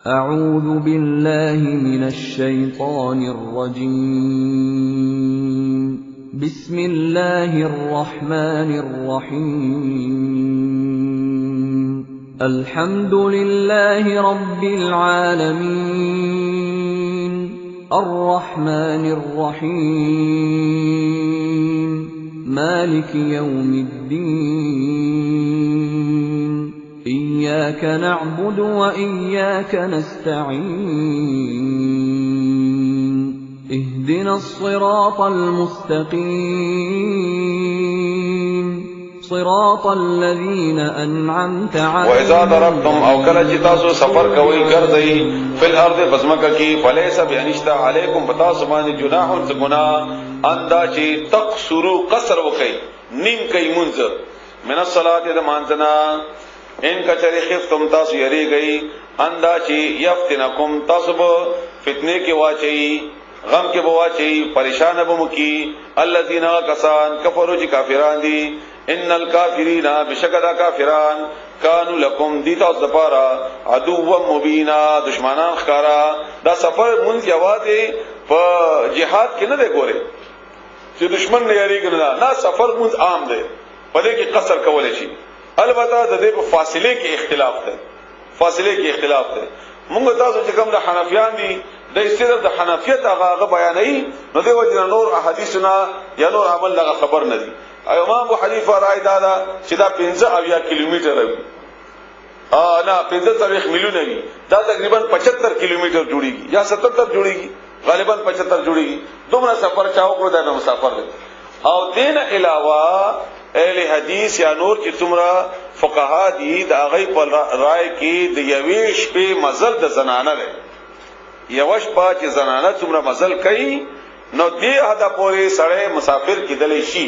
أعوذ بالله من الشيطان الرجيم بسم الله الرحمن الرحيم الحمد لله رب العالمين الرحمن الرحيم مالك يوم الدين إياك نعبد وإياك نستعين اهدنا الصراط المستقيم صراط الذين أنعمت عليهم وإذا ضربتم أو كلا جتاسو سفر کوي ګرځي في الأرض بزمکه کی فليس بأنشتا عليكم بتاسمان جناح گنا اندا چی تقصروا قصر وکي نیم کوي منځ من الصلاة د مانځنا ان کچری خفتم تاسو یری گئی اندا چی یفتنکم تاسو فتنه کې واچي غم کې بواچي پریشان بمو کی الذين کسان کفروا چې کافران دي ان الکافرین بشکدا کافران کانوا لکم دیتا زپارا عدو مبینا دشمنان خکارا دا سفر مونږ یواته په جهاد کې نه دی ګوره چې دشمن نه یری کنه نه سفر مونږ عام دی په دې کې قصر کول شي البته د دې په فاصله کې اختلاف ده موږ تاسو چې کوم د حنفیان دي د استدلال د حنفیت هغه بیانوي نو دی وجه نور احادیثنا یا نور عمل لغه خبر نه دي امام ابو حنیفه رائے دا چې دا 15 کیلومتر وي نه 15 میلیونه وي دا تقریبا 75 کیلومتر جوړیږي یا 77 جوړیږي غالبا 75 جوړیږي دومره سفر چاو کړو دا مسافر دی او دین علاوه اهل حدیث یا نور چې څومره فقها دي دا غي په رائے کې د یويش په مزل د زنانه ده یوش په چې زنانه څومره مزل کوي نو دې هدا پورې سړی مسافر کېدلی شي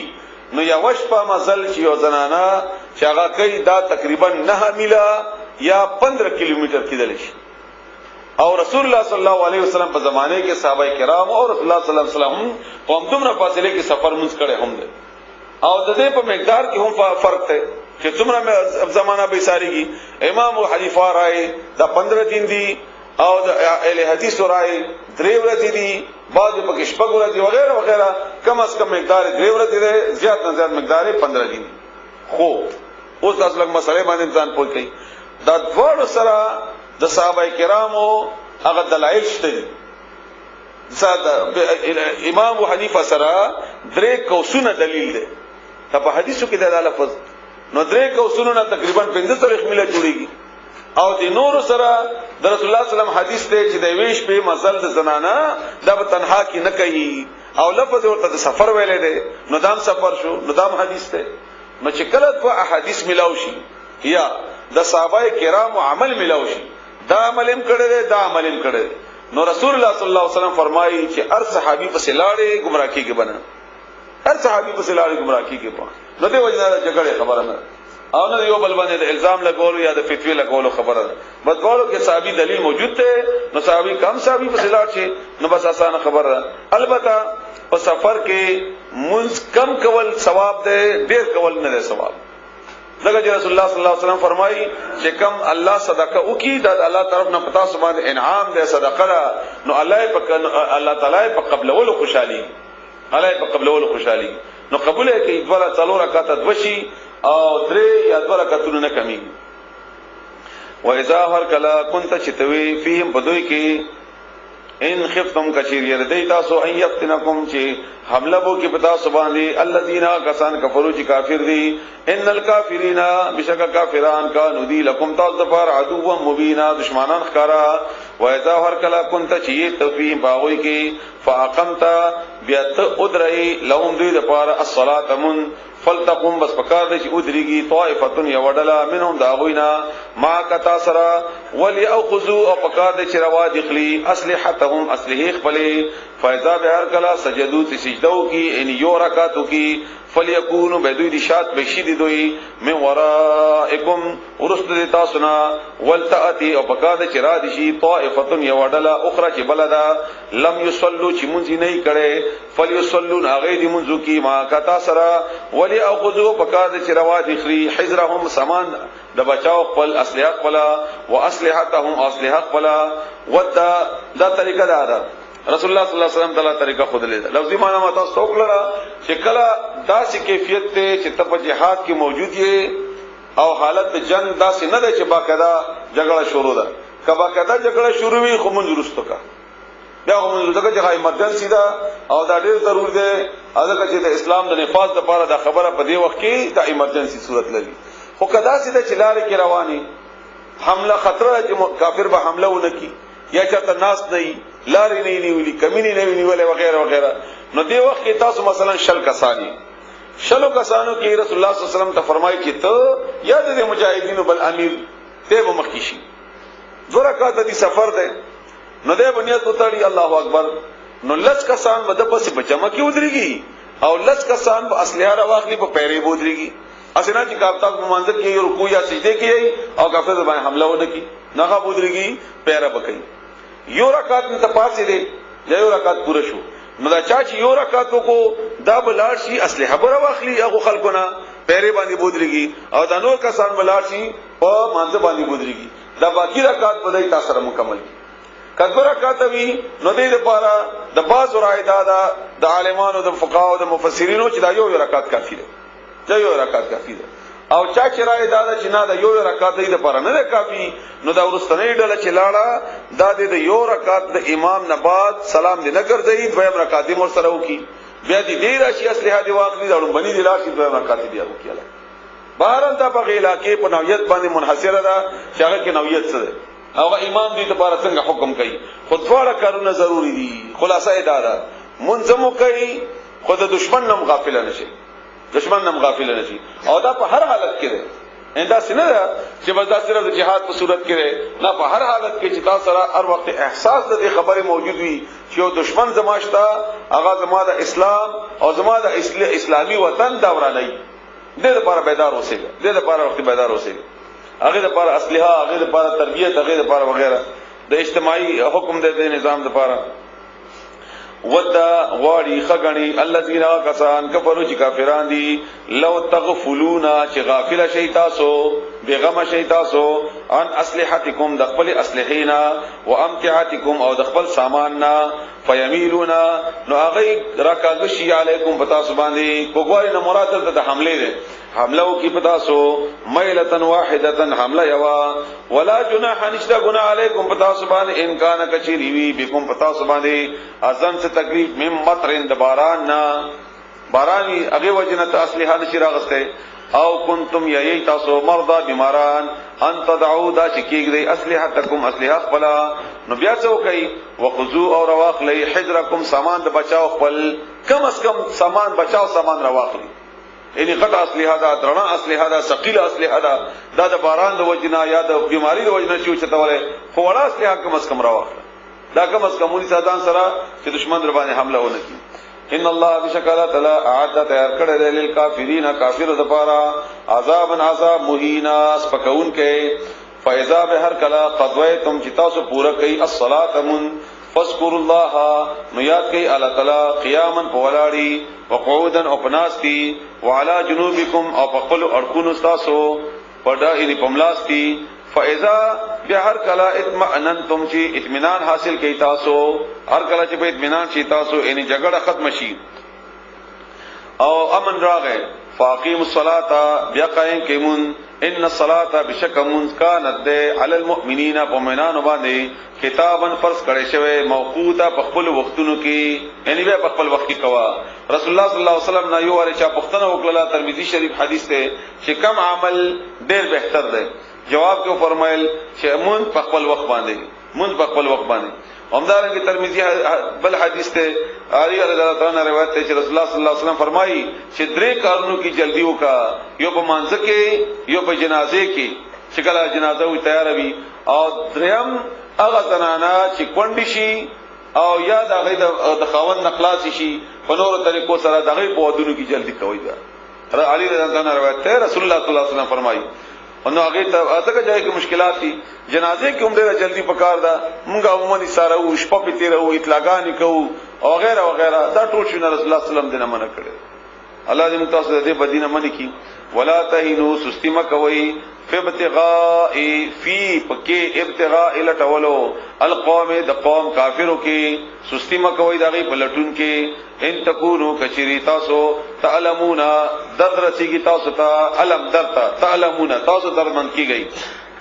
نو یوش په مزل چې یو زنانه چې هغه کوي دا تقریبا 9 میله یا 15 کیلومتر کېدلی شي او رسول الله صلی الله علیه وسلم په زمانه کې صحابه کرام او رسول الله صلی الله علیه وسلم په همدومره فاصله کې سفر منځ کړي هم ده او د دې په مقدار کې هم فرق ده چې څومره زمانہ به ساريږي امام ابو حنیفه راي دا 15 دن دي او د اهل حدیث راي 3 ورځې دي بعض په کې شپږ ورځې وغیرہ وغیرہ کم از کم مقدار 3 ورځې ده زیات نه زیات مقدار 15 دن خو اوس اصل مسله باندې انسان پوه کوي دا ډول سره د صحابه کرامو هغه دلایل شته امام ابو حنیفه سره 3 کوسونه دلیل ده په حدیثو کې دا لفظ نو 3 کوسونو نه تقریبا 15 میله جوړیږي او د نور سره د رسول الله صلی الله علیه وسلم حدیث ته چې د ویش په مزل د زنانه دا په تنها کې نه کوي او لفظ ورته د سفر ویلې ده نو دام سفر شو نو دام حدیث ته نو چې کله په احادیث ملاو شي یا د صحابه کرام عمل ملاو شي دا عملم کړي دا عملم کړي نو رسول الله صلی الله علیه وسلم فرمایي چې هر صحابي په سلاړې گمراهي کې بنه هر صحابي په سلاړې گمراهي کې پا نو دې وجه جګړه خبره نه او نه یو بل باندې الزام لګول یا د فتوی لګول خبره ده بس ګورو کې صحابي دلیل موجود ته نو صحابي کم صحابي په سلاړ شي نو بس اسانه خبره ده البته په سفر کې منځ کم کول ثواب ده ډیر کول نه ده ثواب ځکه چې رسول الله صلی الله علیه وسلم فرمایي چې کم الله صدقه وکي د الله طرف نه پتا سبحانه انعام ده صدقه نو الله تعالی په قبلولو خوشالي نو قبول کې دوه څلور رکعات دوشي او 3 یا 2 رکعاتونه نه کمی و اذا هر کلا كنت چتوي فيهم بدوي کې ان خفتم کثیر يردی تاسو ان يفتنکم چې حمله بو کې پتا سبحانه الذين کسان کفروا چې کافر دي ان الکافرین بشک کافران کانوا دی لكم تاسفر عدو مبینا دشمنان خکارا و اذا هر کلا كنت چې توفی باوي کې فاقمت بیت ادري لهم دوی د پاره الصلاه من فلتقم بس پکار دي چې ودريږي طائفتن يودلا منهم داوینا ما کتا سرا ولياخذوا او پکار دي چې روا دخلي اسلحتهم اسلحه خپلې فاذا بهر کلا سجدوا سجدو کی ان یو رکعتو کی فليكونوا بدوی دي شات بشید دوی من ورائکم ورست تاسو نا ولتاتي او پکار دي چې را دي شي طائفتن يودلا اخرى چې بلدا لم يصلوا چې مونږ نه کړي فليصلوا هغه دي مونږ کی ما کتا سرا ولی او خذو پکار چې روا دي خري حذرهم سامان د بچاو خپل اسلحه خپل او اسلحتهم اسلحه خپل ودا دا طریقه ده رسول الله صلی الله علیه وسلم تعالی طریقه خود لیدا لفظی معنی ما تاسو وکړه چې کله داسې کیفیت ته چې ته په جهاد کې موجود یې او حالت جنگ داسې نه ده چې باقاعده جګړه شروع ده کبا باقاعده جګړه شروع وي خو مونږ درستو کا بیا هم دغه چې ایمرجنسي ده او دا ډېر ضروري ده اځکه چې د اسلام د نفاذ لپاره دا خبره په دې وخت کې د ایمرجنسي صورت لري خو کدا سي د چلارې کې رواني حمله خطر چې کافر به حمله ونکي یا چاته ناس نه لارې نه نیولې کمینې نه نیولې وغیرہ وغیرہ نو دې وخت کې تاسو مثلا شل کسانی شلو کسانو کې رسول الله صلی الله علیه وسلم ته فرمایي چې ته یا د مجاهدینو بل امیر ته به مخکې شي دو رکعات دي سفر ده نو دې بنیاد وتاړي الله اکبر نو لس کسان به د پسې بچما کې ودرېږي او لس کسان په اسلحه راوخلي په پیرې ودرېږي اسنه چې کاپتا په منځ کې یو رکوع یا سجده کوي او کافر باندې حمله ونکي نه ودرېږي پیره بکې یو رکعت ته پاتې دي یو رکعت پوره شو نو دا چا چې یو رکعت کو دا بلار شي اسلحه بر واخلي هغه خلکونه پیره باندې بودريږي او دا نور کسان بلار شي په مانځ باندې بودريږي دا باقی رکعت بدای تاسو سره مکمل کی کله رکعت وی نو دې لپاره د باز رائدادا د عالمانو د فقهاو د مفسرینو چې دا یو رکعت کافی ده دا یو رکعت کافی ده او چا چې رائدادا چې نه دا یو رکعت دې لپاره نه ده کافی نو دا ورستنې ډله چې لاړه دا د یو رکعت د امام نه بعد سلام دې نه ګرځي دویم رکعت دې مر سره وکي بیا دې راشي اسلحه دی واخلي دا باندې دې راشي دویم رکعت دې وکياله بهرن ته په علاقې په نوعیت باندې منحصره ده چې هغه کې نوعیت څه ده او امام دې لپاره څنګه حکم کوي خود ډوړه کارونه ضروری دي خلاصه اداره منظم کوي خود دشمن نم غافل نشي دشمن نم غافل نشي او دا په هر حالت کې ده انده سینه ده چې بس دا صرف د جهاد په صورت کې ده نه په هر حالت کې چې تاسو سره هر وخت احساس د خبره موجود وي چې یو دشمن زماشتا هغه زما د اسلام او زما د اسلامي وطن دا ورانه دې لپاره بیدار اوسئ دې لپاره وخت بیدار اوسئ هغه لپاره اسلحه هغه لپاره تربیت هغه لپاره وغیرہ د اجتماعي حکم د نظام لپاره ودا غواړي خغني الذين كسان كفروا چې کافران دي لو تغفلون چې غافل شي تاسو بغم شي تاسو ان اسلحتكم د خپل اسلحینا وامتعاتكم او د خپل ساماننا فيميلون نو هغه راکاږي علیکم پتا سو باندې کوګواري نه مراد ته حمله ده حملو کی پتا سو میلتن واحدتن حمله یوا ولا جناح نشتا گناہ علیکم پتا سو باندې ان کان کچری وی بكم پتا سو باندې اذن سے تکلیف مم مطرن د باران نا بارانی هغه وجنه اصلها نشی راغسته او کنتم یی تاسو مرضى بیماران ان تدعوا دا چکیګ دی اسلحتکم اسلحه خپل نو بیا څه کوي وخذو او رواخلی حجرکم سامان د بچاو خپل کم از کم سامان بچاو سامان رواخلی یعنی غټ اسلحه دا درنا اسلحه دا ثقيل اسلحه دا د باران د وجنا یا د بیماری د وجنا چې چتاوله خو وړا اسلحه کم از کم راوخله دا کم از کم سادان سره چې دشمن در باندې حمله ونه کی ان الله بشکل تعالی اعد تیار کړی دی للکافرین کافر د پاره عذاب مهینا سپکون کې فاذا به هر کلا قضیتم چې تاسو پورا کوي الصلاه من فذكر الله نو یاد کوي الله تعالی قیاما پولاړي وقعودا او پناستی وعلى جنوبکم او خپل اړکونو تاسو پډا یې پملاستی فاذا بهر کلا اطمئننتم چې اطمینان حاصل کړئ تاسو هر کلا چې په اطمینان شي تاسو یعنی جګړه ختم شي او امن راغی فاقیم الصلاة بیا قائم کیمون ان الصلاة بشکمون کانت علی المؤمنین مؤمنان باندې کتابا فرض کړي شوی موقوتا په خپل وختونو کې یعنی به په خپل وخت کې کوا رسول الله صلی الله علیه وسلم نه یو ور چا پختنه وکړه ترمذی شریف حدیث ته چې کم عمل ډیر بهتر دی جواب کې فرمایل چې مون په خپل وخت باندې همدارنګه ترمذی بل حدیث ته علی رضی الله تعالی روایت ته چې رسول الله صلی الله علیه وسلم فرمایي چې درې کارونو کې جلدی وکا یو په مانځ کې یو په جنازه کې چې کله جنازه وي تیار وي او دریم هغه زنانا چې کونډی شي او یا د خاوند نخلاص شي په نورو طریقو سره دغه په ودونو کې جلدی کوي دا علی رضی الله تعالی روایت ته رسول الله صلی الله علیه وسلم فرمایي نو هغه ته اتګه ځای کې مشکلات دي جنازه کې هم ډیره جلدی پکار ده مونږه عمومي ساره او شپه په تیر او اطلاقانی کوو او غیره دا ټول شنه رسول الله صلی الله علیه وسلم دنه منع کړي الله دې موږ تاسو دې بدینه منی کی ولا تهینوا سستی مکوي فی ابتغاء فی پکې ابتغاء لټولو القوم د قوم کافرو کې سستی مکوي دغه پلټون کې ان تکونو کچری تاسو تعلمون درسیږي تاسو ته علم درتا تعلمون تاسو درمن کیږي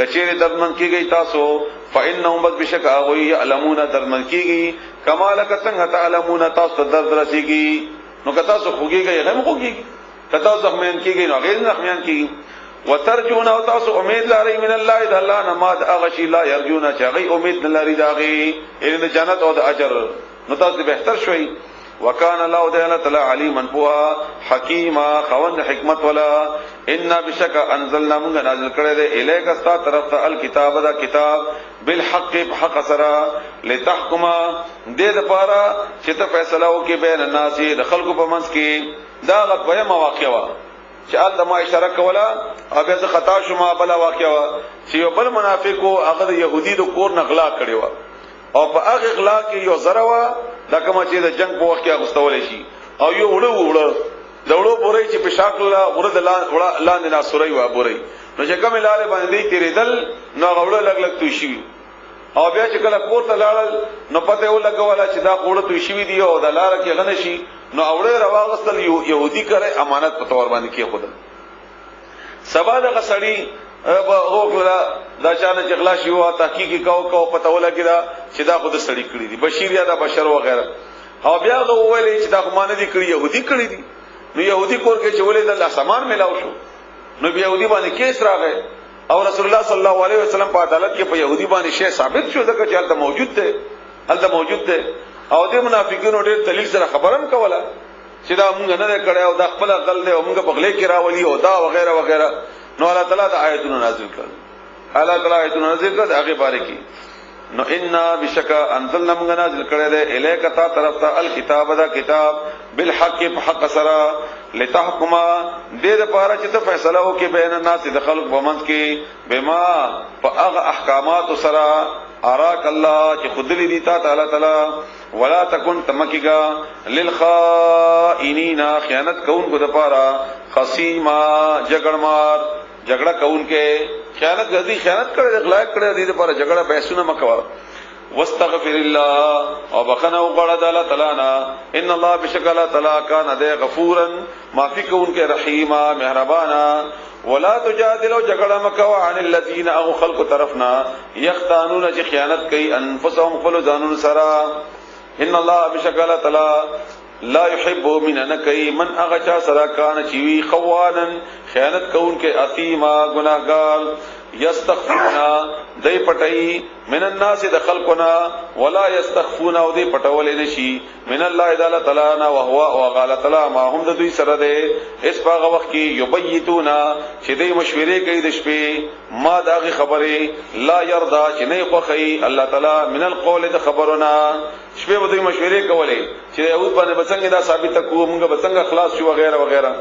کچری درمن کیږي تاسو فانهم بشک اغوی علمون درمن کیږي کمالک څنګه تعلمون تاسو درسیږي نو کتا سو خوږیږي غم خوږیږي کتا زخمیان کیږي نو غیر زخمیان کیږي وترجون او تاسو امید لري من الله اذا الله نماذ اغشی لا يرجون چغي امید لري داغي ان جنت او د اجر نو تاسو بهتر شوي وکانه الله تعالی علیما بوا حکیما خوند حکمت ولا ان بشک انزلنا من نازل کړه دې الیک استا طرف ته الکتاب دا کتاب بالحق حق سرا لتحکما دې د پاره چې ته فیصله وکې بین الناس د خلکو په منځ کې دا غوې مواقع وا چې الله ما اشاره کولا او به خطا شوم بل واقع وا چې یو بل منافقو هغه يهودي د کور نغلا کړي وا او په هغه اغلا کې یو زره وا دا کوم چې د جنگ په وخت کې غستول شي او یو وړو دولو بوري چې په شاکل ورد لاندې ناسوري وا بوري نو چې کوم لاله باندې تیرېدل نو غوړه لګ لګ توي شي او بیا چې کله پورته لاړل نو پته و لګواله چې دا غوړه توي شي دی او د لار کې غنه شي نو اوړه رواغستل يهودي کرے امانت په تور باندې کې خود سبا د غسړي وګړه دا چانه چې غلا شي او تحقیق کو پته و لګیدا چې دا خود سړی کړی دي بشیر یا دا بشر وغیرہ او بیا غو ویلې چې دا خمانه دي کړی يهودي کړی دي نو يهودي کور کې چې ولې د سامان ملاو شو نو بیا يهودي باندې کیس راغی او رسول الله صلی الله علیه وسلم په عدالت کې په يهودي باندې شی ثابت شو ځکه چې هلته موجود دی او د منافقینو ډېر دلیل سره خبرم کوله چې دا موږ نه کړه او دا خپل عقل دی او موږ په غلې کې راولي او دا وغیرہ وغیرہ نو الله تعالی د آیتونو نازل کړل الله تعالی آیتونو نازل کړل هغه باره کې نو ان بشک انزلنا من نازل کړه دې الیک تا طرف ته الکتاب دا کتاب بالحق حق سرا لتحکما دې د پاره چې ته فیصله وکې بین الناس د خلق ومنځ کې بما فاغ احکامات سرا اراک الله چې خود دې تا تعالی ولا تکن تمکیگا للخائنین خیانت کون کو د پاره خصیما جګړه کون کې خیانت غدي خیانت کړي اغلا کړي دې لپاره جګړه بحثونه مکوا واستغفر الله او بخنه وغړه د الله تعالی نه ان الله بشکل تعالی کان دې غفورا معافی کون کې رحیما مهربانا ولا تجادلوا جګړه مکوا عن الذين او خلق طرفنا یختانون چې خیانت کوي انفسهم خپل ځانون سره ان الله بشکل تعالی لا يحب من نکای من اغچا سرا کان چوی خوانن خیانت کون کے اثیما گناہگار یستخفونا دی پټای من الناس د خلقنا ولا یستخفونا او دی پټول نشي من الله تعالی نا وهو وقال تعالی ما هم د دوی سره ده اس باغ وخت کې یبیتونا چې دی مشورې کوي د شپې ما داغه خبره لا يرضى چې نه خوخی الله تعالی من القول د خبرنا شپه به دوی مشورې کولې چې یهود باندې بڅنګ دا ثابت کو موږ بڅنګ خلاص شو وغیرہ وغیرہ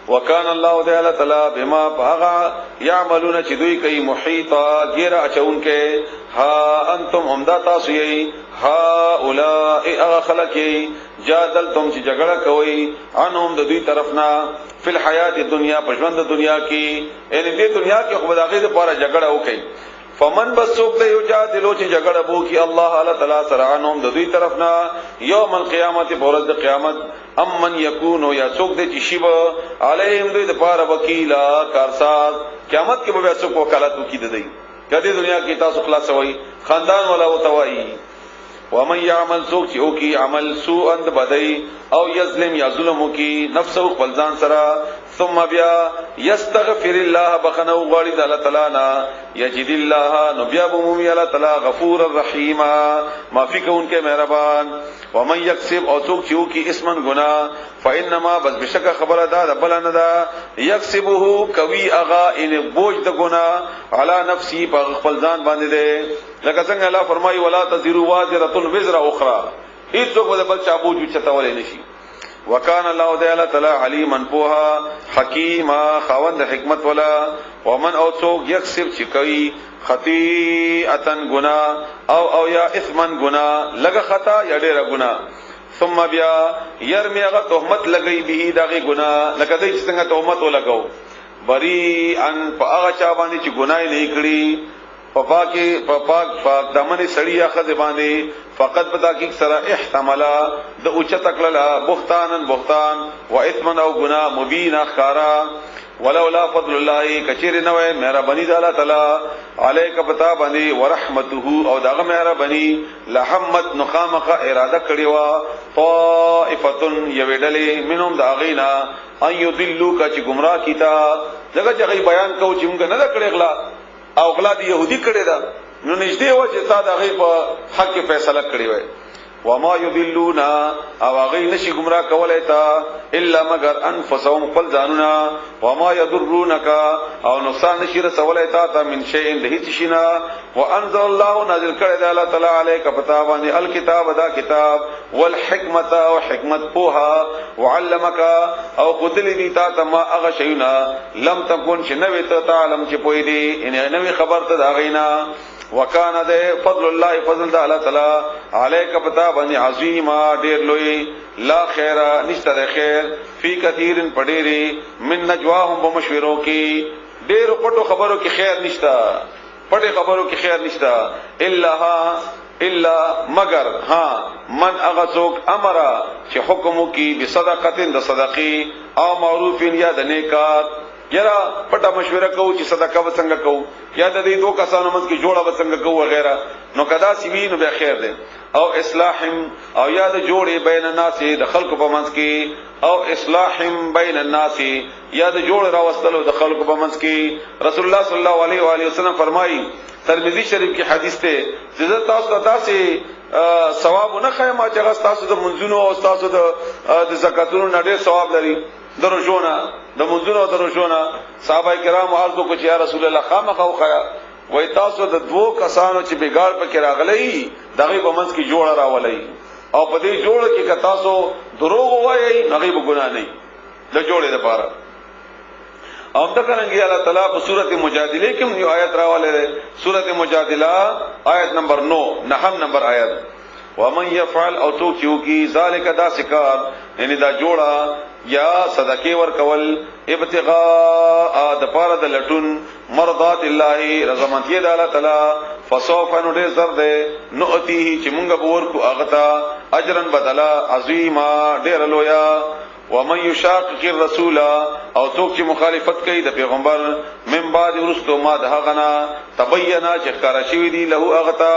وکان الله تعالی بما باغ يعملون چې دوی کوي محیطا غیر اچون کې ها انتم عمدا تاسو یې ها اولئک خلقی جادلتم چې جګړه کوي انهم د دوی طرفنا فی الحیات الدنیا پښوند دنیا کې ان دې دنیا کې خو دغه لپاره جګړه وکړي فمن بسوک دے یجادلو چی جگڑ بو کی اللہ تعالی سرعنهم د دوی طرفنا یوم القیامت بورز د قیامت ام من یکونو یا سوک دے چی شیب علیہم دوی د پار وکیلا کارساز قیامت کې به سوک وکالت کی د دی کدی دنیا کې تاسو خلاص وای خاندان ولا وتوای ومن يعمل سوک چی او کی عمل سوء اند بدی او یظلم یا ظلم کی نفسه خپل ځان سره ثم بیا یستغفر الله بخنو غاړي د الله تعالی نا یجد الله نو بیا بومي الله تعالی غفور الرحیم معافی کوونکې مهربان ومن یکسب او څوک چې کی اسمن گناہ فانما بس بشک خبره ده بلنه ده یکسبه کوي اغا ان بوج د گناہ علی نفسی په خپل ځان باندې ده لکه څنګه الله فرمایي ولا تزروا وازره وزر اخرى هیڅ څوک بل چا بوج چتاول نشي وکان الله تعالی علیما پوها حکیما خوند حکمت ولا ومن او څوک یکسب چې کوي خطیئتن گناہ او یا اثمن گناہ لګه خطا یا ډیره گناہ ثم بیا يرمي هغه تهمت لګي به دغه ګناه لکه دای چې څنګه تهمت ولګاو بری ان په هغه چا باندې چې ګناه نه کړی پاک دمن سړی اخذ باندې فقط په تحقیق سره احتمالا د اوچت کړلا بهتان و اثمن او گناہ مبین اخارا ولولا فضل الله کچیر نوې مهرباني د الله تعالی علیک پتا باندې ورحمته او دغه مهرباني لحمت نخامخه اراده کړی وا طائفتن یویدلې منهم داغینا ان یضلوا کچ گمراه کیتا دغه چې بیان کو چې موږ نه کړی او غلا دی يهودي کړي دا نو نشته و چې تا د غي په حق فیصله کړی وای و ما يضلون او غي نشي گمراه کولای تا الا مگر انفسهم خپل ځانونه و ما يضرونك او نقصان نشي رسولای تا من شيء له هیڅ شينا وانزل الله نازل کړی دی الله تعالی علیک پتا باندې الکتاب دا کتاب والحکمت او حکمت پوها وعلمک او قدل دی تا ما اغه شینا لم تكن شنوی ته تعلم چې پوی دی ان نوی خبر ته دا غینا وکانه ده فضل الله فضل د الله تعالی علیک پتا باندې عظیما ډیر لوی لا خیر نشته خیر فی کثیر پډيري من نجواهم بمشورو کی ډیر پټو خبرو کی خیر نشته پټه خبرو کی خیر نشته الا مگر ها من اغسوک امر چې حکم کی بصدقه د صدقې او معروف یا د نیکات یرا پټه مشوره کو چې صدقه وسنګ کو یا د دې دوه کسانو منځ کې جوړه وسنګ کو وغیرہ نو کدا سی وی نو به خیر ده او اصلاح او یا د جوړې بین الناس د خلق په منځ کې او اصلاح بین الناس یا د جوړ راوستلو د خلق په منځ کې رسول الله صلی الله علیه و آله وسلم فرمایي ترمذی شریف کې حدیث ته چې تاسو تاسو ثواب نه خیمه چې تاسو د منځونو او تاسو د زکاتونو نړۍ ثواب لري دروژونه د منځونو دروژونه صحابه کرام عرض کو چې یا رسول الله خامخو خیا وای تاسو د دوه کسانو چې بیګار پکې راغلي دغه په منځ کې جوړ راولي او په دې جوړ کې که تاسو دروغ وایي هغه به ګناه نه د جوړې لپاره او دا څنګه الله تعالی په سورته مجادله کې یو آیت راواله سورته مجادله آیت نمبر 9 نمبر آیت ومن يفعل او تو کیو کی ذالک دا سکار یعنی دا جوړا یا صدقه ور کول ابتغاء د پاره د لټون مرضات الله رضامندی د الله تعالی فسوف نو زر ده نؤتیه چې مونږ به ورکو اغتا اجرن بدلا عظیما ډیر لویا ومن یشاقق الرسول او څوک چې مخالفت کوي د پیغمبر من بعد ورستو ما ده غنا تبینا چې ښکارا شوی دی له اغتا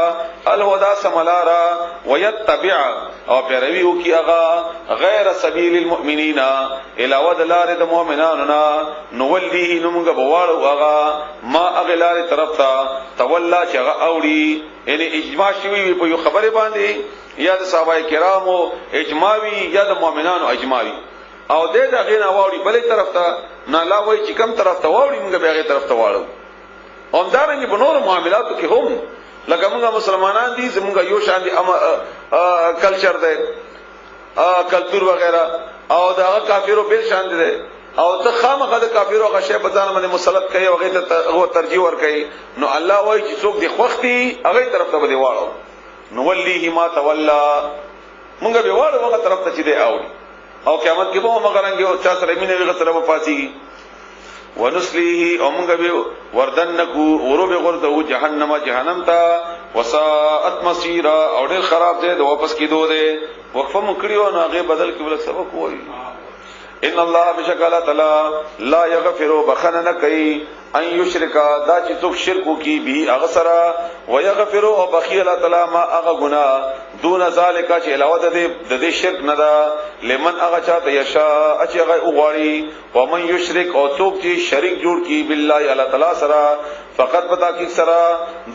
الهدى سملارا ويتبع او پیروي وکي اغا غیر سبیل المؤمنین علاوه د لارې د مؤمنانو نو وليه نو موږ بواړو اغا ما اغلار طرف ته تولا چې اغا اوړي یعنی اجماع شوی په یو خبره باندې یا د صحابه کرامو اجماعي یا د مؤمنانو اجماعي او دې دا غینا واړي بلې طرف ته نه لا وای چې کم طرف ته واړي موږ به هغه طرف ته واړو هم دارنګ په نور معاملاتو کې هم لکه موږ مسلمانان دي زموږ یو شان دي کلچر ده کلچر وغیرہ او دا کافرو بل شان دي او ته خامخا د کافرو غشه په ځان باندې مسلط کوي او هغه ته ترجیح ور کوي نو الله وای چې څوک دي خوختي هغه طرف ته به واړو نو وليه ما تولا موږ به واړو هغه طرف ته چې دی اوړي او قیامت کې به مغرنګي او چا سره مینه ویغه سره وفاسي ونسلیه او موږ به وردنکو ورو به ورته جهنم ته وساءت مصيرا او ډېر خراب دی د واپس کېدو دی وقفه مکړیو نه هغه بدل کې ول سبق وایي ان الله بشکل تعالی لا یغفر بخنن کوي ان یشرک دا چې څوک شرک وکي به هغه سره ويغفر او بخي الله تعالی ما هغه ګناه دون ذالک چې علاوه د دې شرک نه دا لمن هغه چاته یشا چې هغه وغواړي ومن یشرک او څوک چې شریک جوړ کی بالله الله تعالی سره فقط پتا کی سره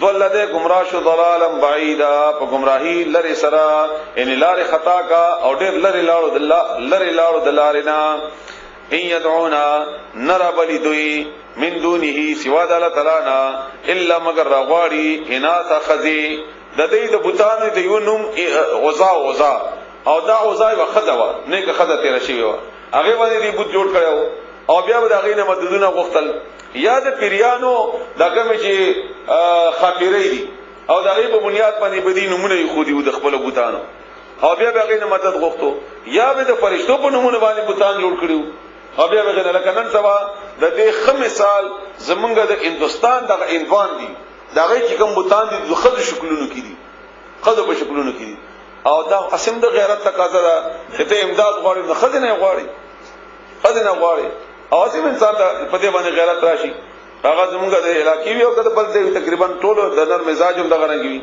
دولته گمراه شو ضلالا بعیدا په گمراهی لری سره ان لار خطا کا او ډېر لری لاړو دلارینا ان يدعونا نربل دوی من دونه سوا د الله تعالی نا الا مگر راغواړي اناث خذي د دې د بوتانو د یو نوم غزا او دا غزا و خذوا نیک خذا تیر شي و هغه باندې دې بوت جوړ کړو او بیا به هغه نه مددونه غختل یاد پیریانو دا کوم چې خاطرې دي او دا غي په بنیاد باندې بدی نمونه خو دي د خپل بوتانو او بیا به غینه مدد غوښتو یا به د فرشتو په نومونه باندې بوتان جوړ کړیو او بیا به غینه لکه نن سبا د دې خه مثال زمونږ د هندستان دغه انوان دي دغه چې کوم بوتان دي د خځو شکلونو کې دي خځو په شکلونو کې دي او دا قسم د غیرت تقاضا ده چې ته امداد غواړې نه خځنه غواړي خځنه غواړي او چې انسان په دې باندې غیرت راشي هغه زمونږ د علاقې یو کده بل دی تقریبا ټول د نر مزاج هم دغه رنګي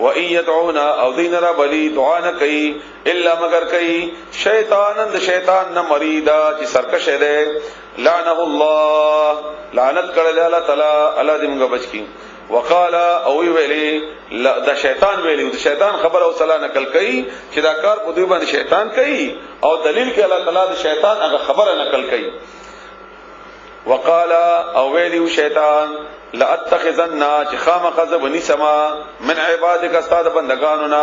و ان يدعونا او دین را بلی دعا نه کوي الا مگر کوي شیطانن د شیطان نه مریدا چې سرکش دی لعنه الله لعنت کړل الله تعالی الله دې موږ بچ کی وقال او ویلی د شیطان ویلی د شیطان خبر او صلاح نقل کوي چې دا کار په دوی باندې شیطان کوي او دلیل کې الله تعالی د شیطان هغه خبره نقل کوي وقال او ویلی شیطان لا اتخذن چې خامخذ بني سما من عبادك استاد بندگانو نا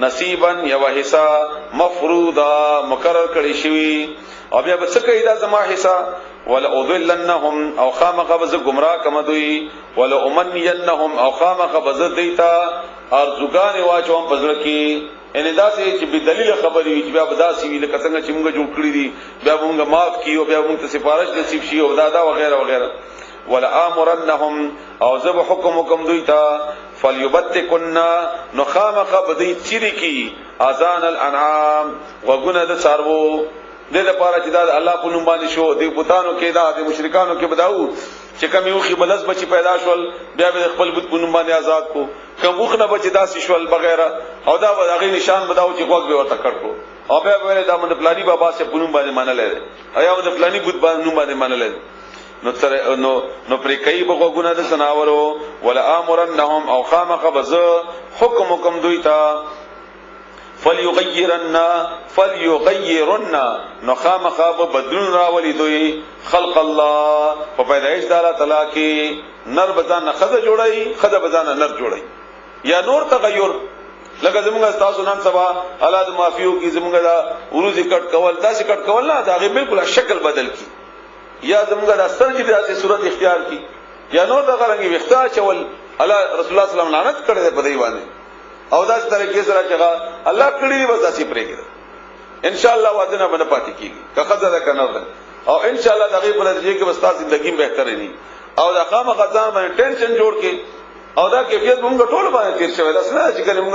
نصيبا یو حصہ مفروضا مقرر کړی شوی او بیا بس کوي دا زما حصہ ولا اضلنهم او خامخذ گمراه کم دوی ولا امنينهم او خامخذ دیتا ارزوګان واچوم پزړه کې ان داسې چې په دلیل خبرې چې بیا بداسي ویل کڅنګ چې موږ جوړ کړی دي بیا موږ معاف کیو بیا موږ ته سفارش نصیب شي او دا وغیرہ وغیرہ ولا امرنهم او زب حکم دوی تا فليبتكن نخامخ بدی چری کی اذان الانعام وغنه د سارو د لپاره چې دا الله په نوم باندې شو د بوتانو کې دا د مشرکانو کې بداو چې کوم یو خي بلز بچي پیدا شول بیا به خپل بوت په نوم باندې آزاد کو کوم وخنه بچي داسې شول بغیره او دا هغه نشان بداو چې غوږ به ورته کړو او بیا به دا من فلانی بابا سے په نوم باندې منل ایا د فلانی بوت باندې نوم باندې منل نو پرې کوي بغوګونه د سناورو ولا امرنهم او خامخ بز حکم دوی تا فليغيرن نو خامخ بدلون راولي دوی خلق الله په پیدائش د الله تعالی کې نر بدن خزه جوړي خزه بدن نر جوړي یا نور تغیر لکه زمونږ تاسو نن سبا الله د معافیو کې زمونږ دا وروزي کټ کول داسې کټ کول نه دا بالکل شکل بدل کی یا زمونږ د سترګې د داسې صورت اختیار کی یا نور د غرنګي وختار چول الله رسول الله صلی الله علیه وسلم لعنت کړی په دی باندې او داسې طریقې سره چې الله کړی دی بس اسی پرېږي ان شاء الله وعده نه پاتې کیږي که خزه ده کنه ده او ان شاء الله دغه په نتیجه کې بس تاسو ژوندۍ بهتر نه او دا خامہ خزان باندې ټینشن جوړ کې او دا کیفیت موږ ټول باندې تیر شوی دا څنګه چې موږ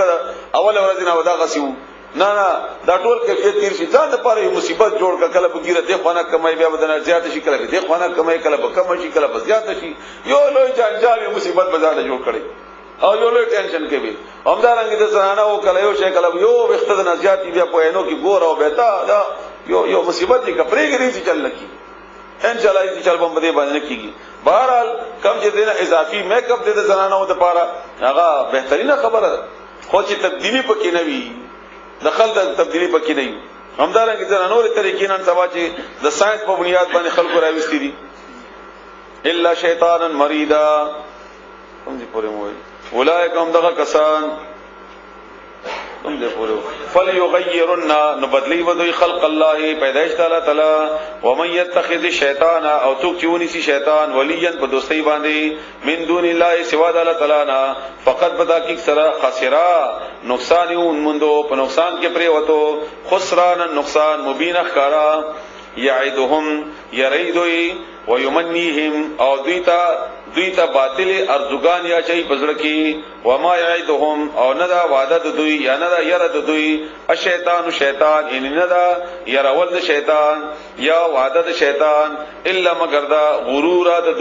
اول ورځ نه ودا غسیو نه دا ټول کیفیت تیر شي ځان لپاره یو مصیبت جوړ کړه کله بګیره د خوانه کمای بیا بدن زیات شي کله د خوانه کمای کله کم شي کله زیات شي یو لوی جنجال یو مصیبت بازار جوړ کړي او یو لوی ټینشن کې وي همدارنګه د زنانه او کله یو شي کله یو وخت د نزيات بیا په انو کې ګور او بهتا دا یو مصیبت کې کپړېږي چې چل لکی ان شاء الله دې چل بم بده باندې کیږي بهرحال کم چې دینه اضافي میک اپ د زنانه او د پاره هغه بهترینه خبره خو چې تبدیلی پکې نه وي دخل د تبدیلی پکې نه وي همدارنګه د نور طریقې نن سبا چې د ساينس په بنیاد باندې خلکو راوستي دي الا شیطانا مریدا هم دې پوره موي اولئک هم دغه کسان هم دې پوره فليغيرن نبدلی ودوی خلق الله پیدائش تعالی ومن يتخذ الشیطان او څوک چونی سي شیطان ولیا په دوستۍ باندې من دون الله سوا د الله تعالی نه فقط بدا کی سرا خسرا نقصان یون مندو په نقصان کې پرې وته خسران نقصان مبین خارا یعدهم یریدوی ويمنيهم او دویتا باطل ارزوګان یا چي پزړه کی وما يعدهم او ندا وعده دوی یا ندا يرد دوی الشیطان شیطان ان ندا يرول شیطان یا وعده شیطان الا مگر دا غرور د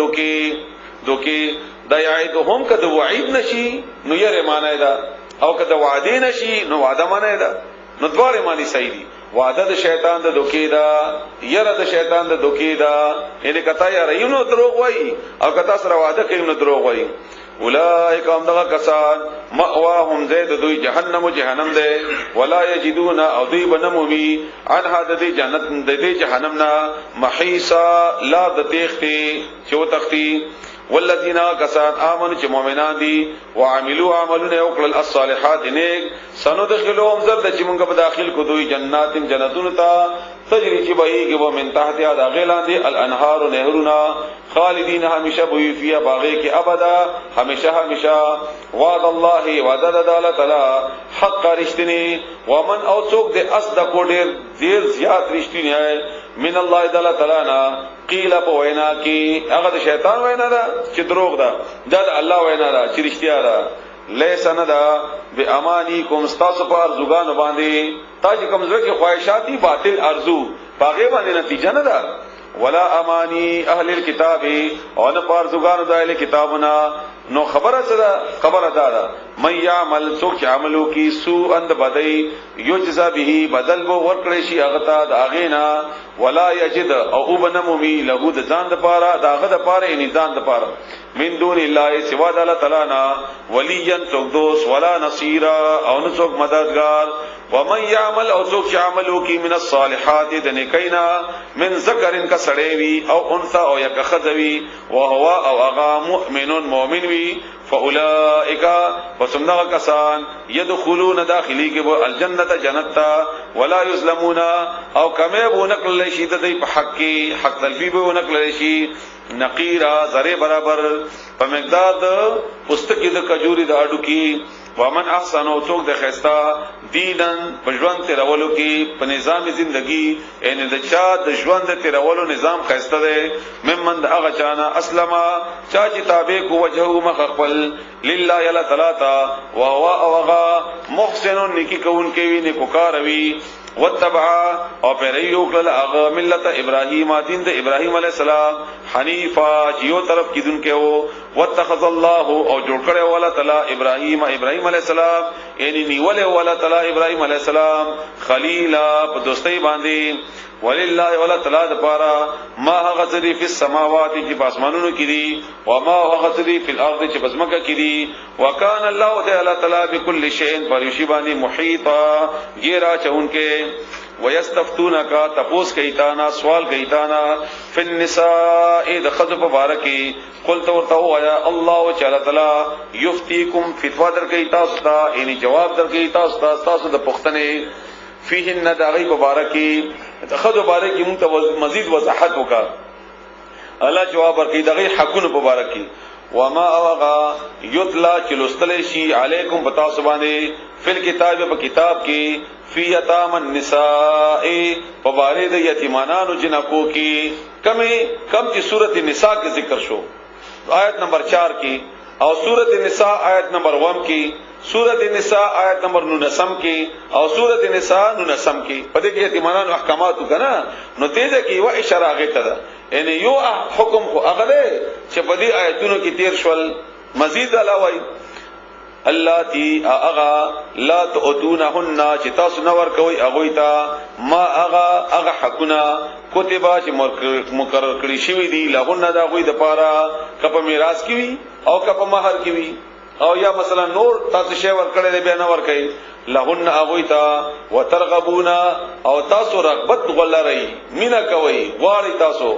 دوکي دا يعدهم کده وعید نشي نو ير معنی دا او کده وعده نشي نو وعده معنی دا نو دواره معنی صحیح دي وعده د شیطان د دوکي دا یره د شیطان د دوکي دا یعنی کتا یا رینو دروغ وای او کتا سره وعده کوي نو دروغ وای اولئک هم دغه کسان مأواهم زید دوی جهنم ده ولا یجدون او دوی بنمومی عنها د دې جنت د دې جهنم نا محیصا لا د تختی چو تختی والذین کسان آمنوا چې مؤمنان دي وعملوا عملونه وکړل الصالحات نیک سندخلهم زرد چې موږ په داخل کو دوی جناتین جنتون تا تجری چې بهیږي و من تحتها دا غیلاندې الانهار نهرنا خالدین همیشه بوی فیها باغی کې ابدا همیشه وعد الله وعد الله تعالی حق رښتینی ومن او څوک د اصدق ډیر زیات رښتینی من الله تعالی نه قیل په وینا کې هغه د شیطان وینا ده چې دروغ ده د الله وینا ده چې رښتیا ده لیس ندا بامانیکم استاسو پر زغان باندې تاج کمزور کې خواہشاتی باطل ارزو باغې باندې نتیجه نه ده ولا امانی اهل الكتاب او نه پر زغان د اهل کتابنا نو خبره ده من يعمل سوچ عملو کی سو اند بدای یجزا به بدل بو ورکړی شي هغه ته د اغینا ولا یجد او وبنمومی له د ځان د پاره داغه د پاره ان ځان د پاره من دون الله سوا د الله تعالی نا ولیا څوک دوست ولا نصيرا او نه څوک مددگار ومن يعمل او څوک عملو کی من الصالحات د نیکینا من ذکرن کا سړیوی او انثى او یک خذوی وهو او اغا مؤمن وی فاولئک وسمنا کسان يدخلون داخلي کې الجنه جنت ولا يظلمون او کمه بو نقل شي د په حق کې حق تلفی بو نقل شي نقیرا ذره برابر په مقدار د پستکی د کجوري د اډو کې ومن احسن او څوک د خستا دینن په ژوند تیرولو کې په نظام ژوندۍ ان د چا د ژوند تیرولو نظام خسته ده ممن د هغه چانه اسلمه چا چې تابع کو وجهه مخقبل لله یلا ثلاثه وهو اوغا محسن نیکی کون کې وی نیکو کاروي وتبع او پیریو کله هغه ملت ابراهیم دین د ابراهیم علی السلام حنیفا جیو طرف کیدون کې وو واتخذ الله او جوړ کړي ولا تعالی ابراهیم علی السلام یعنی نیول ولا تعالی ابراهیم علی السلام خلیلا په دوستۍ باندې ولله ولا تعالی د پارا ما هغه ذی فی السماوات چې پاسمانونو کې دي او ما هغه ذی فی الارض چې پسمکه کې دي وکانه الله تعالی بكل شیء پرشی باندې محیطا غیرا چونکه ويستفتونك تپوس کیتانا سوال کیتانا فی النساء دخذ مبارکی قلت ورته یا الله تعالی یفتیکم فتوا در کیتا استا یعنی جواب در کیتا استا تاسو د پختنه فیهن دغی مبارکی دخذ مبارکی مزید وضاحت وکا الله جواب ورکړي دغه حقونه مبارکي وما اوغا یتلا چلوستل شي علیکم بتا سبانه فل کتاب په کتاب کې فی یتام النساء فبارد یتیمانانو جنکو کې کم چې سورۃ النساء کې ذکر شو آیت نمبر 4 کې او سورۃ النساء آیت نمبر 1 کې سورۃ النساء آیت نمبر 9 کې او سورۃ النساء 9 کې پدې کې یتیمانانو احکامات وکړه نو تیزه کې و اشاره غته ده ان یو حکم خو هغه چې په دې آیتونو کې تیر شول مزید علاوه اللاتی اغا لا تؤتونهن چې تاسو نور کوي اغوی تا ما اغا حقنا کتبا چې مقرر کړی شوی دی لهن دا غوی د پاره کپ میراث کی وی او کپ مہر کی وی او یا مثلا نور تاسو شی ور کړی دی بیان ور کوي لهن اغوی تا وترغبون او تاسو رغبت غلری مینا کوي غواړی تاسو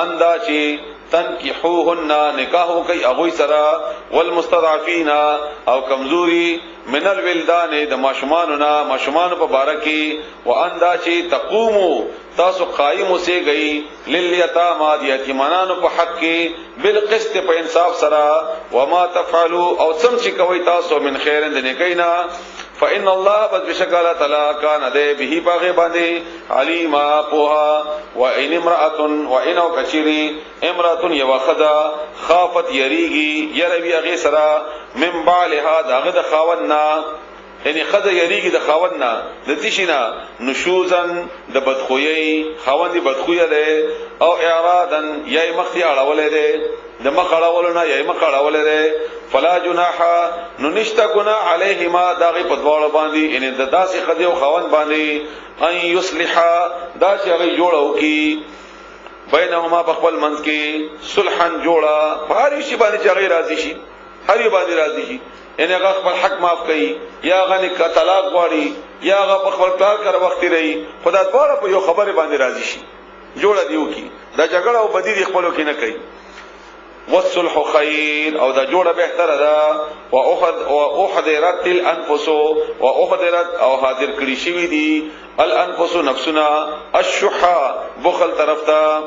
اندا چې تنکحوهن نکاحو کوي اغوی سرا والمستضعفین او کمزوری من الولدان د ماشومانو په بارکی واندا چې تقومو تاسو قائم اوسئ گئی للیتاما یتیمانانو په حق کې بالقسط په انصاف سرا وما تفعلوا او سم چې کوي تاسو من خیر د نیکینا فإن الله بشکل تعالی کان ده به باغ باندې علیما پوها وان امراه وان کچری امراه یوخذا خافت یریږي یروی هغه سرا من بالها داغه د خاوندنا یعنی خذ یریږي د خاوندنا د تشینا نشوزن د بدخویی خاوندی بدخویه ده او اعراضن یای مختی اړولې ده د مخړاولونه یای مخړاولې ده فلا جناح ننشتا گناح علیهما داغی پدوال باندی یعنی د داسې خدی او خاوند باندې ان یصلحا داسې هغه جوړو کی بینهما بخل منځ کې صلحا جوړا هر شی باندې چې هغه راضی شي هر یو باندې راضی شي یعنی هغه خپل حق معاف کړي یا غنی طلاق غواړي یا هغه خپل کار کر وخت لري خدای تعالی په یو خبره باندې راضی شي جوړا دیو کی دا جګړه او بدی خپلو کې نه کوي والصلح خیر او دا جوړه بهتره ده واحضرت الانفس واحضرت او حاضر کړي شوی دي الانفس نفسنا الشح بخل طرف ته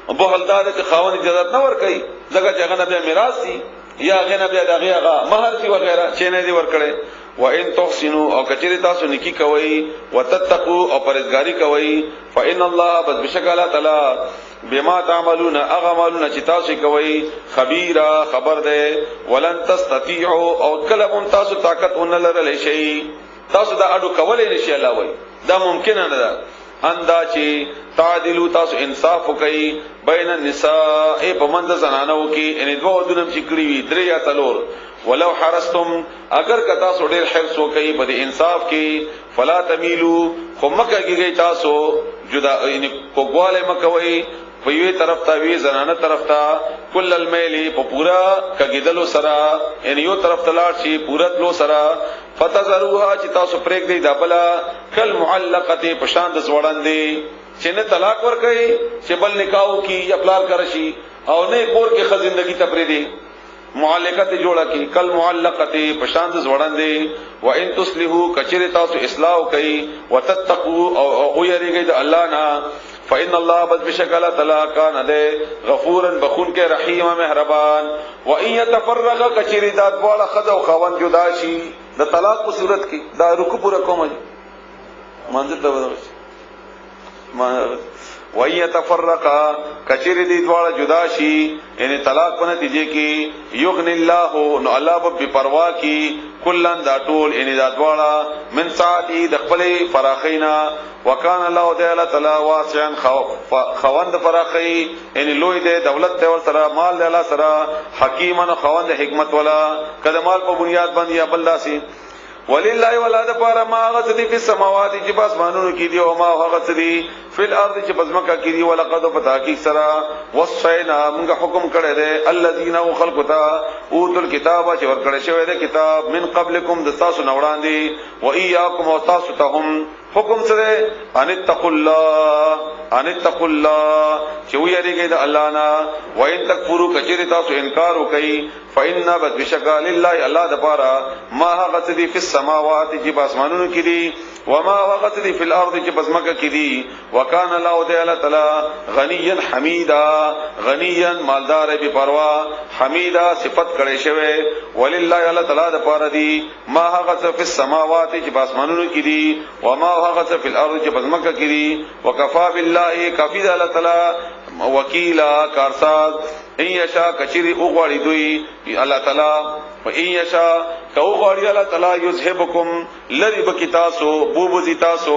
بخل دار چې خاوند اجازه نه ور کوي ځکه چې هغه نه میراث دي یا هغه نه بیا دغه مہر سی وغیرہ چې نه دي ور کړي وان تحسنوا او کچری تاسو نیکی کوي وتتقوا او پرهیزګاری کوي فان الله بس بشکل تعالی بما تعملون اغملون چې تاسو کوي خبيرا خبر ده ولن تستطيعوا او کلم تاسو طاقت ون لرل شي تاسو دا اډو کولای نشي الله وای دا ممکن نه ده اندا چې تعدلوا تاسو انصاف کوي بین النساء پمند زنانو کې ان دوه دونم چې کړی وي درې یا تلور ولو حرستم اگر کتا سو ډیر حرص وکي په انصاف کې فلا تميلوا خمکه کېږي تاسو جدا ان کوګواله مکوي په یوه طرف ته وی زنانه طرف ته کل المیل په پورا کګیدلو سرا ان یو طرف ته لاړ شي پورا تلو سرا فتذروها چې تاسو پرېګ دی دبلا کل معلقته پشان د زوړندې چې نه طلاق ور کوي چې بل نکاح کی یا پلار کرشي او نه کور کې خزندګي تپری دی معلقته جوړه کی کل معلقته پشان د زوړندې و ان تصلحو کچری تاسو اصلاح کوي وتتقوا او یریږي د الله نه فإن الله بس بشکل تعالی کان ده غفورا بخون کې رحیم مهربان و ان يتفرغ کچری ذات والا خذ او خوان جدا شي د طلاق په صورت کې دا رکو پورا کوم منځ ته ودرش ما و ان يتفرق کچری دې والا جدا شي یعنی طلاق په نتیجه کې یغن الله نو الله په پروا کې کلن دا ټول یعنی ذات والا من ساعتی د خپل فراخینا وکانه الله تعالی واسعا خوند فراخی یعنی لوی دې دولت ته ور سره مال دې الله سره حکیمن خوند حکمت والا کله مال په بنیاد باندې یا بلداسي ولله ولاد پر ما غتدی فی السماوات چې بس مانونو کې دی او ما غتدی فی الارض چې بزمکا کې دی ولقد فتاکی سرا وصینا موږ حکم کړی دی الذین خلقتا اوتل کتاب چې ور کړی شوی دی کتاب من قبلکم د تاسو نوړان دی و ایاکم او تاسو ته هم حکم سره ان اتقوا الله چې ویریږي د الله نه و ان تکفروا کچری تاسو انکار وکئ فإن بد بشکل لله الله د پاره ما هغه دي په السماوات چې باسمانونو کې دي وما هغه دي په الارض چې بسمکه کې دي وکانه الله تعالی غنیا حمیدا غنیا مالدار به پروا حمیدا صفت کړي شوی ولله الله تعالی د پاره دي ما هغه په السماوات چې باسمانونو کې دي وما هغه په الارض چې بسمکه کې دي وکفا بالله کفی الله تعالی وکیلا کارساز ان یشا کچری او غړی دوی الله تعالی و ان یشا کو غړی الله تعالی یذهبکم لری بکتاسو بوبزی تاسو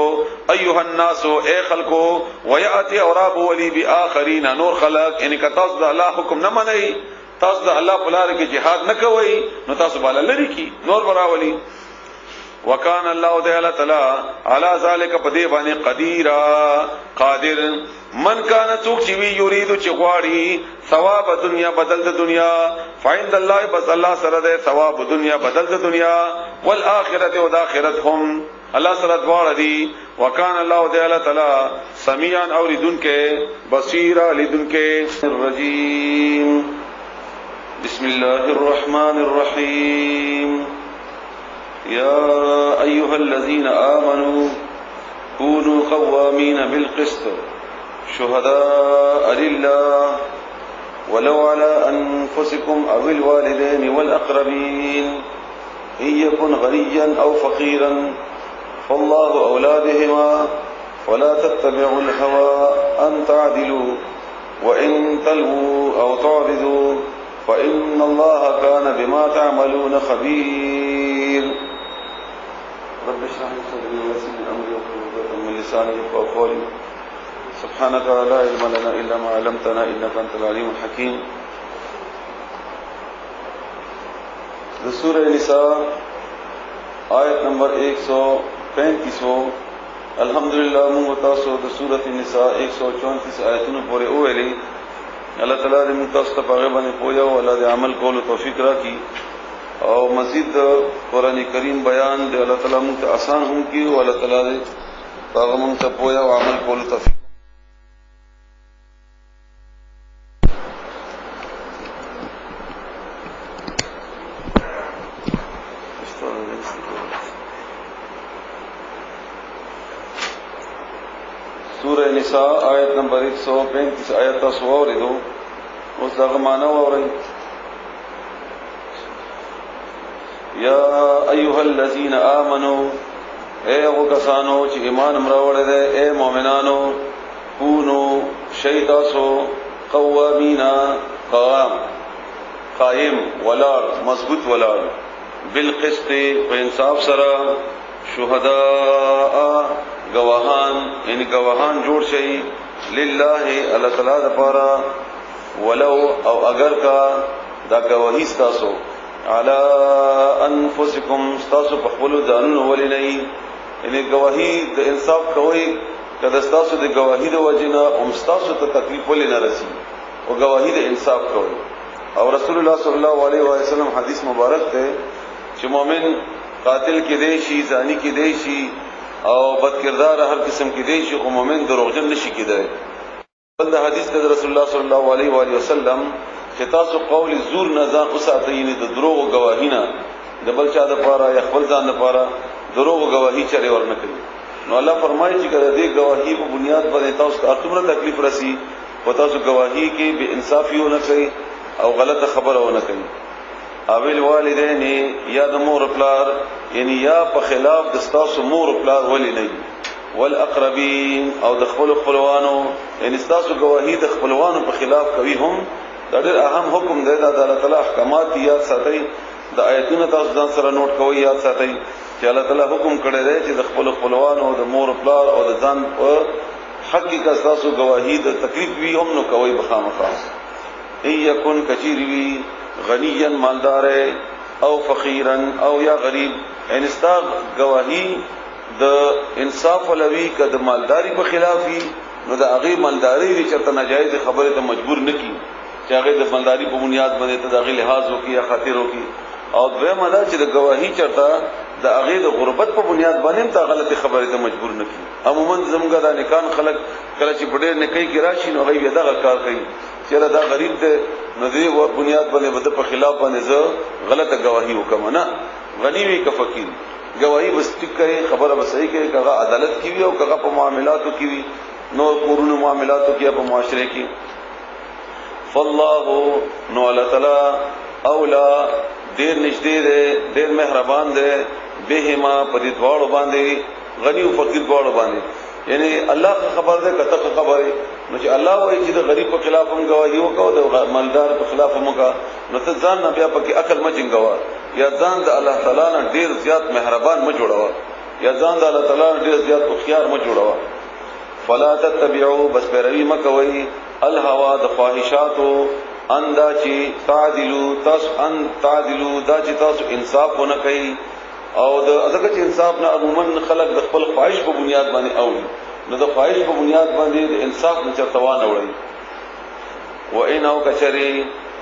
ایها الناس اے خلقو ویاتی اوراب ولی باخرین نور خلق ان کتاس د الله حکم نه منئ تاسو د الله په لار کې jihad نه کوئ نو تاسو بل لری کی نور براولی وکان الله تعالی علی ذلک پدی باندې قادر من کان څوک چې وی یرید چې غواړي ثواب دنیا بدل د دنیا فعند الله بس الله سره ده ثواب دنیا بدل د دنیا والآخرته او د آخرت هم الله سره دواړه دي وکان الله تعالی سميعا اوریدونکو بصیرا لیدونکو الرجیم بسم الله الرحمن الرحیم يا أيها الذين آمنوا كونوا قوامين بالقسط شهداء لله ولو على أنفسكم أو الوالدين والأقربين إن يكن غنيا أو فقيرا فالله أولى بهما ولا تتبعوا الهوى أن تعدلوا وإن تلووا أو تعرضوا فإن الله كان بما تعملون خبير رب اشرح لي صدري ويسر لي امري واحلل عقدة من لساني يفقهوا قولي سبحانك لا علم لنا الا ما علمتنا انك انت العليم الحكيم سورہ نساء آیت نمبر 135 الحمدللہ موږ تاسو د سورۃ النساء 134 آیتونو پورې ویلي الله تعالی دې موږ تاسو ته په باندې پوهه او الله دې عمل کولو توفیق راکړي او مزید قرآن کریم بیان دے اللہ تعالیٰ موږ ته آسان هم کی او الله تعالی دې هغه موږ ته پوهه او عمل کولو توفیق سورہ نساء آیت نمبر 135 آیت تاسو اوریدو اوس دغه معنی اورئ یا ایها الذین آمنو اے او کسانو چې ایمان امراوړل دي اے مؤمنانو کونو شیتاسو قوامینا قائم ولار مضبوط ولار بالقسط په انصاف سره شهداء گواهان ان گواهان جوړ شي لله الله تعالی لپاره ولو او اگر کا دا گواهی تاسو علی انفسکم تاسو په خپل ځانونو ولینئ ان گواهی د انصاف کوي کله تاسو د گواهی د وجنه هم تاسو ته تکلیف ولې نه رسی او گواهی د انصاف کوي او رسول الله صلی الله علیه و سلم حدیث مبارک ته چې مؤمن قاتل کې دی شي زانی کې دی شي او بد کردار هر قسم کې دی شي او مؤمن دروغجن نشي کېدای بل حدیث ته رسول الله صلی الله علیه و سلم چې تاسو قول زور نه ځان اوساتئ نه د دروغ او گواهی نه د بل چا د پاره یا خپل ځان لپاره دروغ او گواهی چره ورنه کوي نو الله فرمایي چې کله دې گواهی په بنیاد باندې تاسو ته اتمره تکلیف رسی او تاسو گواهی کې به انصافي ونه کوي او غلطه خبره ونه کوي اویل والدین یا د مور پلار یعنی یا په خلاف د تاسو مور پلار ولی نه والاقربین او د خپل خپلوانو یعنی تاسو گواهی د خپلوانو په خلاف کوي هم دا ډېر اهم حکم دی د الله تعالی احکامات یاد ساتئ د آیتونو تاسو ځان سره نوٹ کوئ یاد ساتئ چې الله تعالی حکم کړی دی چې د خپل خپلوانو د مور پلار او د ځان په حق کې تاسو گواهی د تکلیف وی هم نو کوي بخامخا ای یکن کچیری غنیا مالدار او فقیرا او یا غریب ان استا گواہی د انصاف ولوی ک د مالداری په خلافی نو د هغه مالداری چې چرته ناجایز خبره ته مجبور نکی چې هغه د مالداری په بنیاد باندې ته د هغه لحاظ وکي یا خاطر وکي او دوی ماده چې د گواہی چرته د هغه د غربت په بنیاد باندې ته غلطی خبره ته مجبور نکی عموما زموږه د نکان خلق کله چې بډې نکي کې راشي نو هغه دغه کار کوي چیرې دا غریب ته نو دې و بنیاد باندې بده په خلاف باندې زه غلطه گواہی وکم نه غنی وی ک فقیر گواہی بس ټیک کوي خبره بس صحیح کوي کغه عدالت کی وی او کغه په معاملاتو کی وی نو قرون معاملاتو کې په معاشره کې فالله نو الله تعالی اولا ډیر نږدې دی ډیر مهربان دی بهما په دې دواړو باندې غنی او فقیر دواړو باندې یعنی الله خبر ده کته خبره نو چې الله وایي چې د غریب په خلاف هم گواہی وکاو د مالدار په خلاف هم وکا نو ته ځان نه بیا پکې عقل ما جنګوا یا ځان د الله تعالی نه ډیر زیات مهربان ما جوړوا یا ځان د الله تعالی نه ډیر زیات خوشیار ما جوړوا فلا تتبعوا بس پیروي مکوي الهوا د خواهشاتو اندا چې تعدلوا تاسو ان تعدلوا دا چې تاسو انصاف ونه کوي او د ازګه چې انصاف نه عموما خلق د خپل خواهش په بنیاد باندې اوړي نو د خواهش په بنیاد باندې د انصاف نه چرتوان وړي و ان او کچري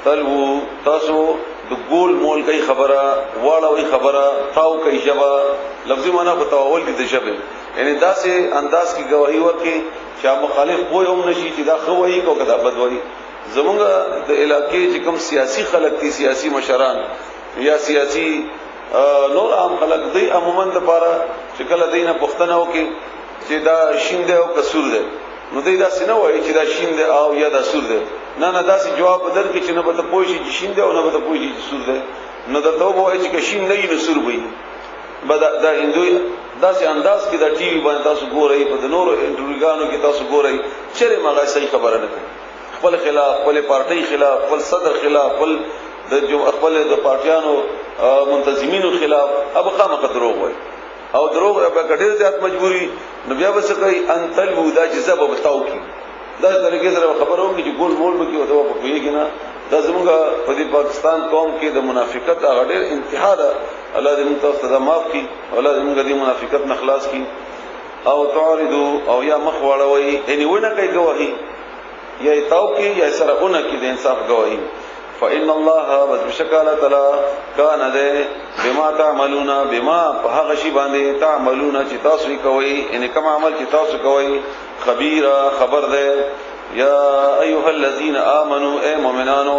تلو تاسو د ګول مول کوي خبره واړوي خبره تاو کوي جبا لفظي معنا په تاول دي د شبه یعنی داسې انداز کی گواہی ورکي چې مخالف کوی هم نشي چې دا خو وایي کو کدا بد وایي زمونږ د علاقې چې کوم سیاسي خلک دي سیاسي مشران یا سیاسي نور عام خلق دی عموما د پاره چې کله دینه پښتنه وکي چې دا شینده او کسور ده نو دی دا سينه وایي چې دا شینده او یا دا سور ده نه نه دا سي جواب درکې چې نه به ته پوښي چې شینده او نه به ته پوښي چې سور ده نو دا ته وایي چې شین نه وي سور وي بدا دا هندوی دا سي انداز کې دا ټي وي باندې تاسو ګورئ په نورو انټروګانو کې تاسو ګورئ چې ماغه صحیح خبره نه کوي خپل خلاف خپل پارټي خلاف خپل صدر خلاف خپل د جو خپل د پارټیانو منتظمینو خلاف اب خامخ دروغ وای او دروغ به کډیر ذات مجبوری نو بیا وسه کوي ان تلو دا جزبه بتاو کی دا طریقې سره خبرو کې چې ګول مول بکی او ته په کویږي نه دا زموږ په دې پاکستان قوم کې د منافقت هغه ډیر انتها ده الله دې موږ ته معاف کړي الله دې موږ دې منافقت نه خلاص کړي او تعرضوا او یا مخ وړوي یعنی ونه کوي گواہی یا تاو کی یا سره اون کی د انصاف گواہی فإن الله بشکل تعالی کان ده بما تعملون بما په هغه شی باندې تعملون چې تاسو کوي ان کوم عمل چې تاسو کوي خبير خبر ده یا ایها الذين امنوا اے مؤمنانو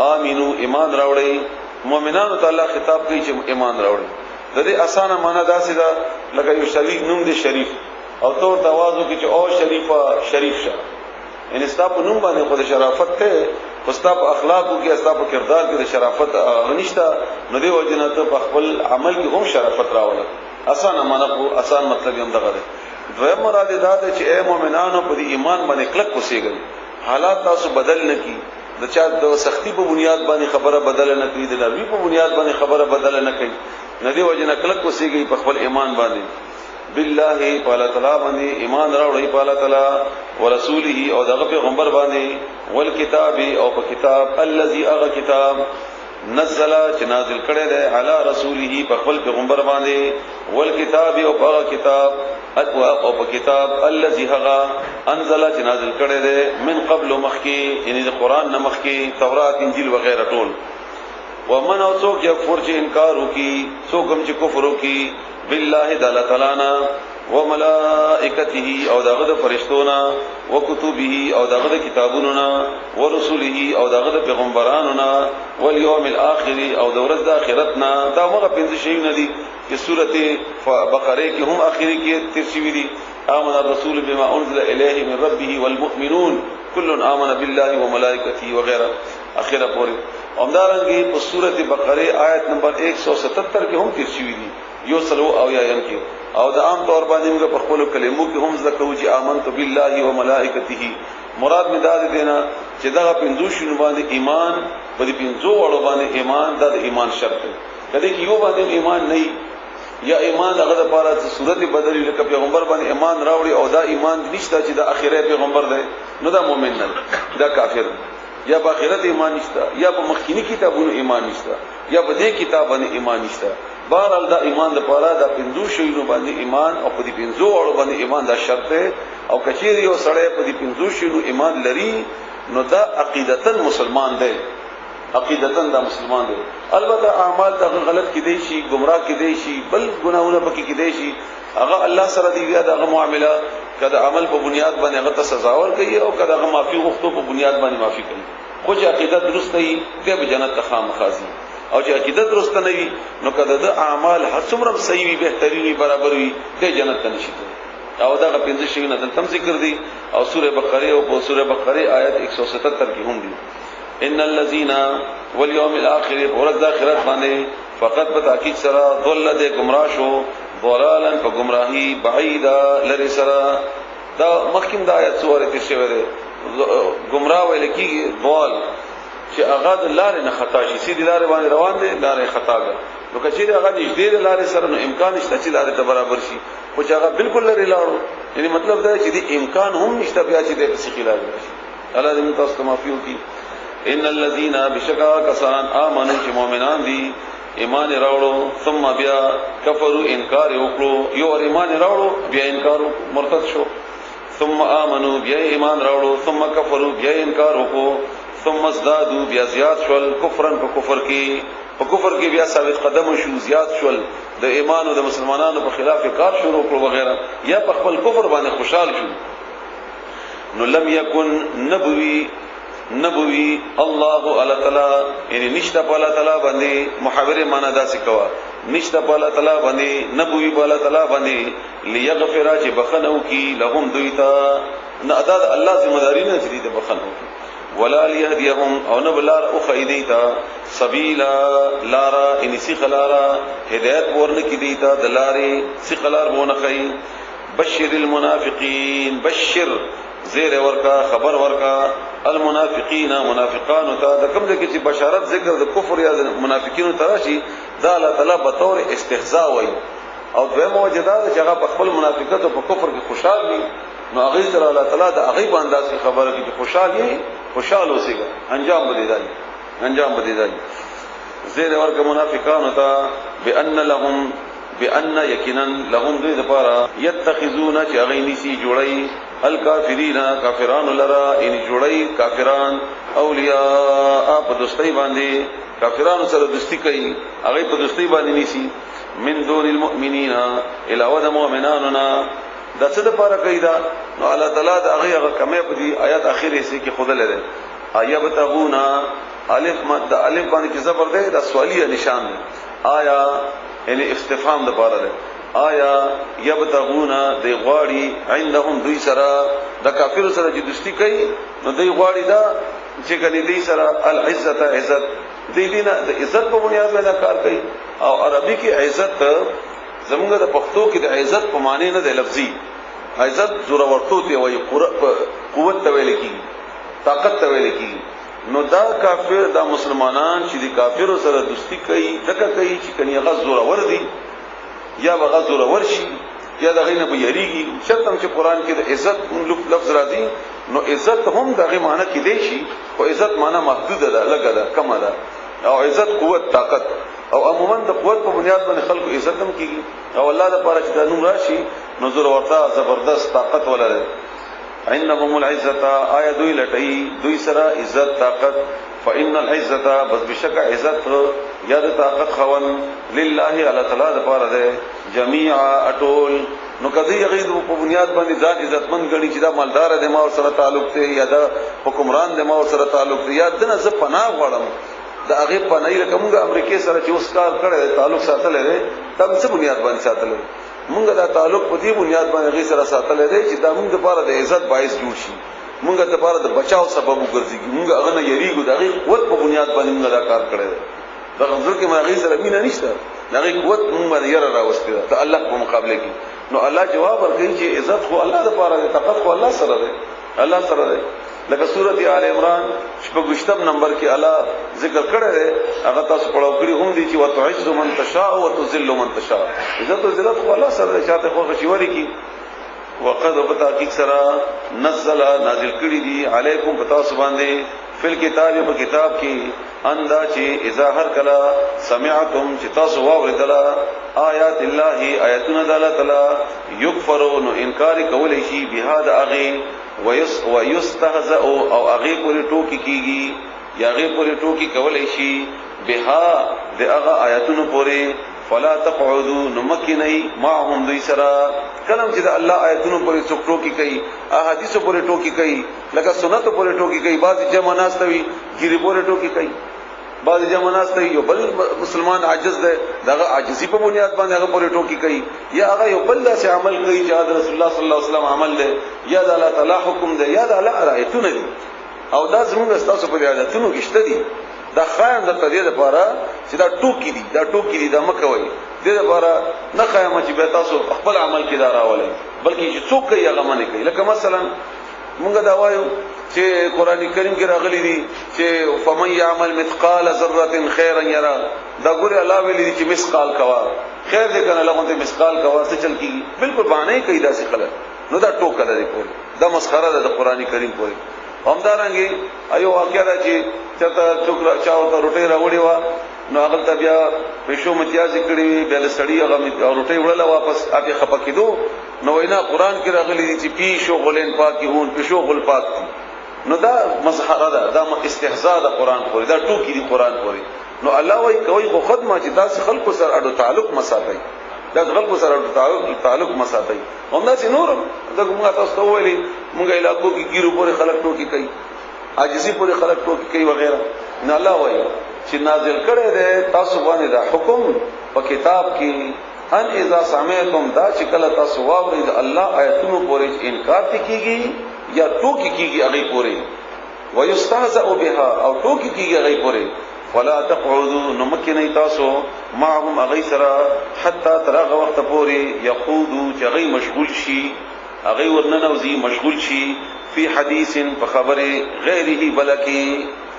امنو ایمان راوړی مؤمنانو تعالی خطاب کوي چې ایمان راوړی د دې اسانه معنا دا سیده لکه یو شریک نوم دی شریف او تور توازو کې چې او شریفه شریف شه ان استا په نوم باندې خود شرافت ته استا په اخلاقو کې استا په کردار کې د شرافت غنښت نو دی وجنه ته په خپل عمل کې هم شرافت راوړل اسانه معنی آسان مطلب هم دغه دی دویم مراد دا ده چې اے مؤمنانو په ایمان باندې کلک اوسئ حالات تاسو بدل نه کی د چا د سختی په بنیاد باندې خبره بدل نه کړي د نرمي په بنیاد باندې خبره بدل نه کړي ندی وجنه کلک اوسئ په خپل ایمان باندې بالله تعالی باندې ایمان راوړی په الله تعالی ورسوله او دغه پیغمبر باندې والکتاب او په کتاب الذي اغه کتاب نزل چې نازل کړي دی علی رسوله په خپل پیغمبر باندې والکتاب او په کتاب او په کتاب الذي هغه انزل چې نازل کړي دی من قبل مخکی یعنی د قران نه مخکی تورات انجیل وغیرہ ټول ومن او څوک یکفر چې انکار وکي څوک هم چې کفر وکي بالله تعالی نا وملائکته او دغه فرشتونا وکتبه او دغه کتابونو ورسوله او دغه پیغمبرانو والیوم الاخر او د ورځ د آخرتنا دا موږ پنځه شی نه دي چې سورته بقره کې هم اخري کې ترشوی دي آمن الرسول بما انزل الیه من ربه والمؤمنون كل آمن بالله وملائکته وغيرها اخره پورې همدارنګه په سورته بقره آیت نمبر 177 کې هم ترشوی دي یو سلو او یایم کې او د عام طور باندې موږ په خپل کلمو کې هم ذکرو چې آمنت بالله وملائکته مراد می دا دینا چې دا پنځو شنو باندې ایمان په دې پنځو وړو باندې ایمان د ایمان شرط دی کله کې یو باندې ایمان نه یا ایمان هغه د پاره چې صورت بدلی لکه پیغمبر باندې ایمان راوړي او دا ایمان نشته چې د اخیره پیغمبر دی نو دا مؤمن نه دا کافر یا په آخرت ایمان نشته یا په مخکینی کتابونو ایمان نشته یا په دې کتاب باندې ایمان نشته بهرحال دا ایمان د پاره دا پنځو شیونو باندې ایمان او په دې پنځو اړو باندې ایمان دا شرط دی او کچیر یو سړی په دې پنځو شیونو ایمان لري نو دا عقیدتن مسلمان دی عقیدتن دا مسلمان دی البته اعمال دا غلط کې دی شي گمراه کې دی شي بل ګناہونه پکې کې دی شي هغه الله سره دی دا معاملہ کله عمل په بنیاد باندې هغه سزاور کوي او کله هغه معافي غوښتو په بنیاد باندې معافي کوي خو چې عقیدت درست وي د جنت ته خامخازي او چې عقیدت درست نه وي نو کله د اعمال هر څومره صحیح وي بهتري برابر وي د جنت ته نشي او دا پنځه شي نه تم ذکر دي او سوره بقره او سوره بقره آیت 177 کې هم دي ان الذين واليوم الاخر ورځ د اخرت باندې فقط په تحقیق سره ضل د گمراه شو ضلالا په گمراهي بعیدا لری سره دا مخکیم د آیت سوره کې شوی دی گمراه ویل کیږي ضال چې هغه د لارې نه خطا شي سیدی لارې باندې روان دي لارې خطا ده نو کچې هغه نږدې لارې سره نو امکان نشته چې لارې ته برابر شي او چې هغه بالکل لري لاړو یعنی مطلب دا چې د امکان هم نشته بیا چې د فسخ لارې شي الله دې متاسف معافیو کی ان الذين بشکا کسان امنوا چې مؤمنان دي ایمان راوړو ثم بیا کفروا انکار وکړو یو ایمان راوړو بیا انکار مرتد شو ثم امنوا بیا ایمان راوړو ثم کفروا بیا انکار وکړو ثم ازدادوا بیا زیات شول کفرن په کفر کې بیا ثابت قدم شو زیات شول د ایمان او د مسلمانانو په خلاف کار شروع کړو وغیرہ یا په خپل کفر باندې خوشحال شو نو لم یکن نبوی الله تعالی یعنی نشته په الله تعالی باندې محاوره معنا دا سکوا نشته په الله تعالی باندې نبوی په الله تعالی باندې ليغفر چې بخنو کی لهم دویتا نه ادا الله ذمہ داری نه چي دي بخنو ولا ليهديهم او نبلار او خيديتا سبيلا لارا ان سي خلارا هدايت ورن کی دیتا دلاري سي خلار بونه خي بشر المنافقين بشر زیر ورکا خبر ورکا المنافقین منافقان ته د کوم د کی بشارت ذکر د کفر یا د منافقینو تراشی دا الله تعالی به طور استهزاء وای او دوی موجودات چې هغه په خپل منافقت او په کفر کې خوشحال دي نو هغه سره الله تعالی د هغه باندې خبره کې خوشحال اوسېږي انجام بدیدای زیر ورکا منافقان ته بان یقینا لهم ذی ذپارا یتخذون چې هغه نسی جوړی الکافرین کافران لرا ان جوړی کافران اولیاء په دوستۍ باندې کافرانو سره دوستی کوي هغه په دوستۍ باندې نسی من دون المؤمنین علاوه د مؤمنانو د څه د پاره کوي دا نو الله تعالی د هغه کمه په دې آیات اخیره سي کې خود لري ایبتغونا الف مد الف باندې چې زبر ده د سوالیه نشان ده آیا یعنی استفهام د پاره ده آیا یبتغون دی غواړي عندهم دوی سره د کافر سره چې دوستی کوي نو دوی غواړي دا چې کني دوی سره العزت عزت دی دینه د عزت په بنیاد باندې کار کوي او عربي کې عزت زمونږ د پښتو کې د عزت په معنی نه د لفظي عزت زوره ورتو دی وایي قوت ته ویل کی طاقت ته ویل کی نو دا کافر دا مسلمانان چې د کافرو سره دوستی کوي دغه کوي چې کني غزوره ور دي یا بغزوره ورشي یا دغه نه بیریږي شتم چې قران کې د عزت لفظ راځي نو عزت هم دغه معنی کې دی شي او عزت معنی محدود ده لګه ده کم ده او عزت قوت طاقت او عموما د قوت په بنیاد باندې خلکو عزت هم کیږي او الله د پاره چې د نوم راشي نظر ورته زبردست طاقت ولري عندهم العزه آیا دوی لټي دوی سره عزت طاقت فإن العزه بس بشک عزت یا د طاقت خوان لله الله تعالی د پاره ده جميعا اټول نو کدی یغید په بنیاد باندې ځان عزتمن غړي چې دا مالدار د ما سره تعلق ته یا د حکمران د ما سره تعلق ته یا د نه پناه غواړم دا هغه پناه لکه امریکای سره چې اوس کار کړي تعلق ساتل لري تم څه بنیاد باندې ساتل لري مونږ دا تعلق په دې بنیاد باندې غي سره ساتل لري چې دا مونږ لپاره د عزت باعث جوړ شي مونږ لپاره د بچاو سبب وګرځي مونږ هغه نه یریږو دا غي قوت په بنیاد باندې مونږ دا کار کړی دا غوړ کې ما غي سره مینه نشته دا غي قوت مونږ باندې یره راوستي دا الله په مقابله کې نو الله جواب ورکړي چې عزت خو الله لپاره ده طاقت خو الله سره ده الله سره ده لکه سورۃ آل عمران شپږشتم نمبر کې الله ذکر کړی دی هغه تاسو پڑھو کړی هم دي چې وتعز من تشاء وتذل من تشاء عزت او ذلت خو الله سره چاته خو غشوري کی وقد بتحقیق سره نزل نازل کړی دي علیکم پتا سو باندې فل کتاب په کتاب کې اندا چې اذا هر کلا سمعتم چې تاسو واوریدلا آیات الله آیاتنا د الله تعالی یکفرون انکار کول شي بهاد اغه ويستهزئ او اغه پوری ټوکی کیږي یا اغه پوری ټوکی کول شي بها د اغه آیاتونو پوری فلا تقعدوا نمکنئی معهم دوی سرا کلم چې د الله آیاتونو پوری څوکټو کی کوي احادیثو پوری ټوکی کوي لکه سنت پوری ټوکی کوي بعض جمع ناستوي ګيري پوری ټوکی کوي بعض جمع ناستوي یو بل مسلمان عاجز ده دغه عاجزی په بنیاد باندې هغه پوری ټوکی کوي یا هغه یو بل څه عمل کوي چې رسول الله صلی الله علیه وسلم عمل ده یا د الله تعالی حکم ده یا د الله آیاتونه دي او دا زموږ تاسو په عادتونو کې شته دي دا خایم د تدې لپاره چې دا ټوکی دي دا ټوکی دي دا مکوي دې لپاره نه خایم چې به تاسو خپل عمل کې دا راولئ بلکې چې څوک یې هغه منې کوي لکه مثلا مونږ دا وایو چې قران کریم کې راغلي دي چې فمن يعمل مثقال ذره خيرا يرى دا ګوره الله ویلي چې مثقال کوا خیر دې کنه لغون ته مثقال کوا څه چل کیږي بالکل باندې کوي دا څه خلک نو دا ټوکه ده کوي دا مسخره ده د قران کریم کوي همدارنګي ایو واقعا چې چاته څوک چاوته روټي راوړي وا نو هغه ته بیا پښو متیاز کړي بیا له سړی هغه روټي وړله واپس اته خپکیدو نو وینا قران کې راغلي دي چې پیشو غلین پاکي هون پښو غل پاک نو دا مسخره ده دا استهزاء ده قران پوری دا ټوکی دي قران پوری نو الله وای کوي خو خدمت چې تاسو خلکو سره اډو تعلق مساتای دا خلکو سره اډو تعلق مساتای همدا چې نور دغه موږ تاسو ویلي موږ علاقو کې ګیرو پورې خلک ټوکی کوي عاجزی پورې خلک ټوکی کوي وغیرہ نه الله وای چې نازل کړي ده تاسو باندې دا حکم په کتاب کې ان اذا سمعتم دا چې کله تاسو واورئ د الله آیاتونو پورې انکار کیږي یا ټوکی کیږي هغه پورې ويستهزأ بها او ټوکی کیږي هغه پورې فلا تقعدوا نمکنئ تاسو معهم هغه سره حتا ترغه وخت پورې يقودوا چې هغه مشغول شي هغه ورننوزي مشغول شي فی حدیث په خبره غیره بلکی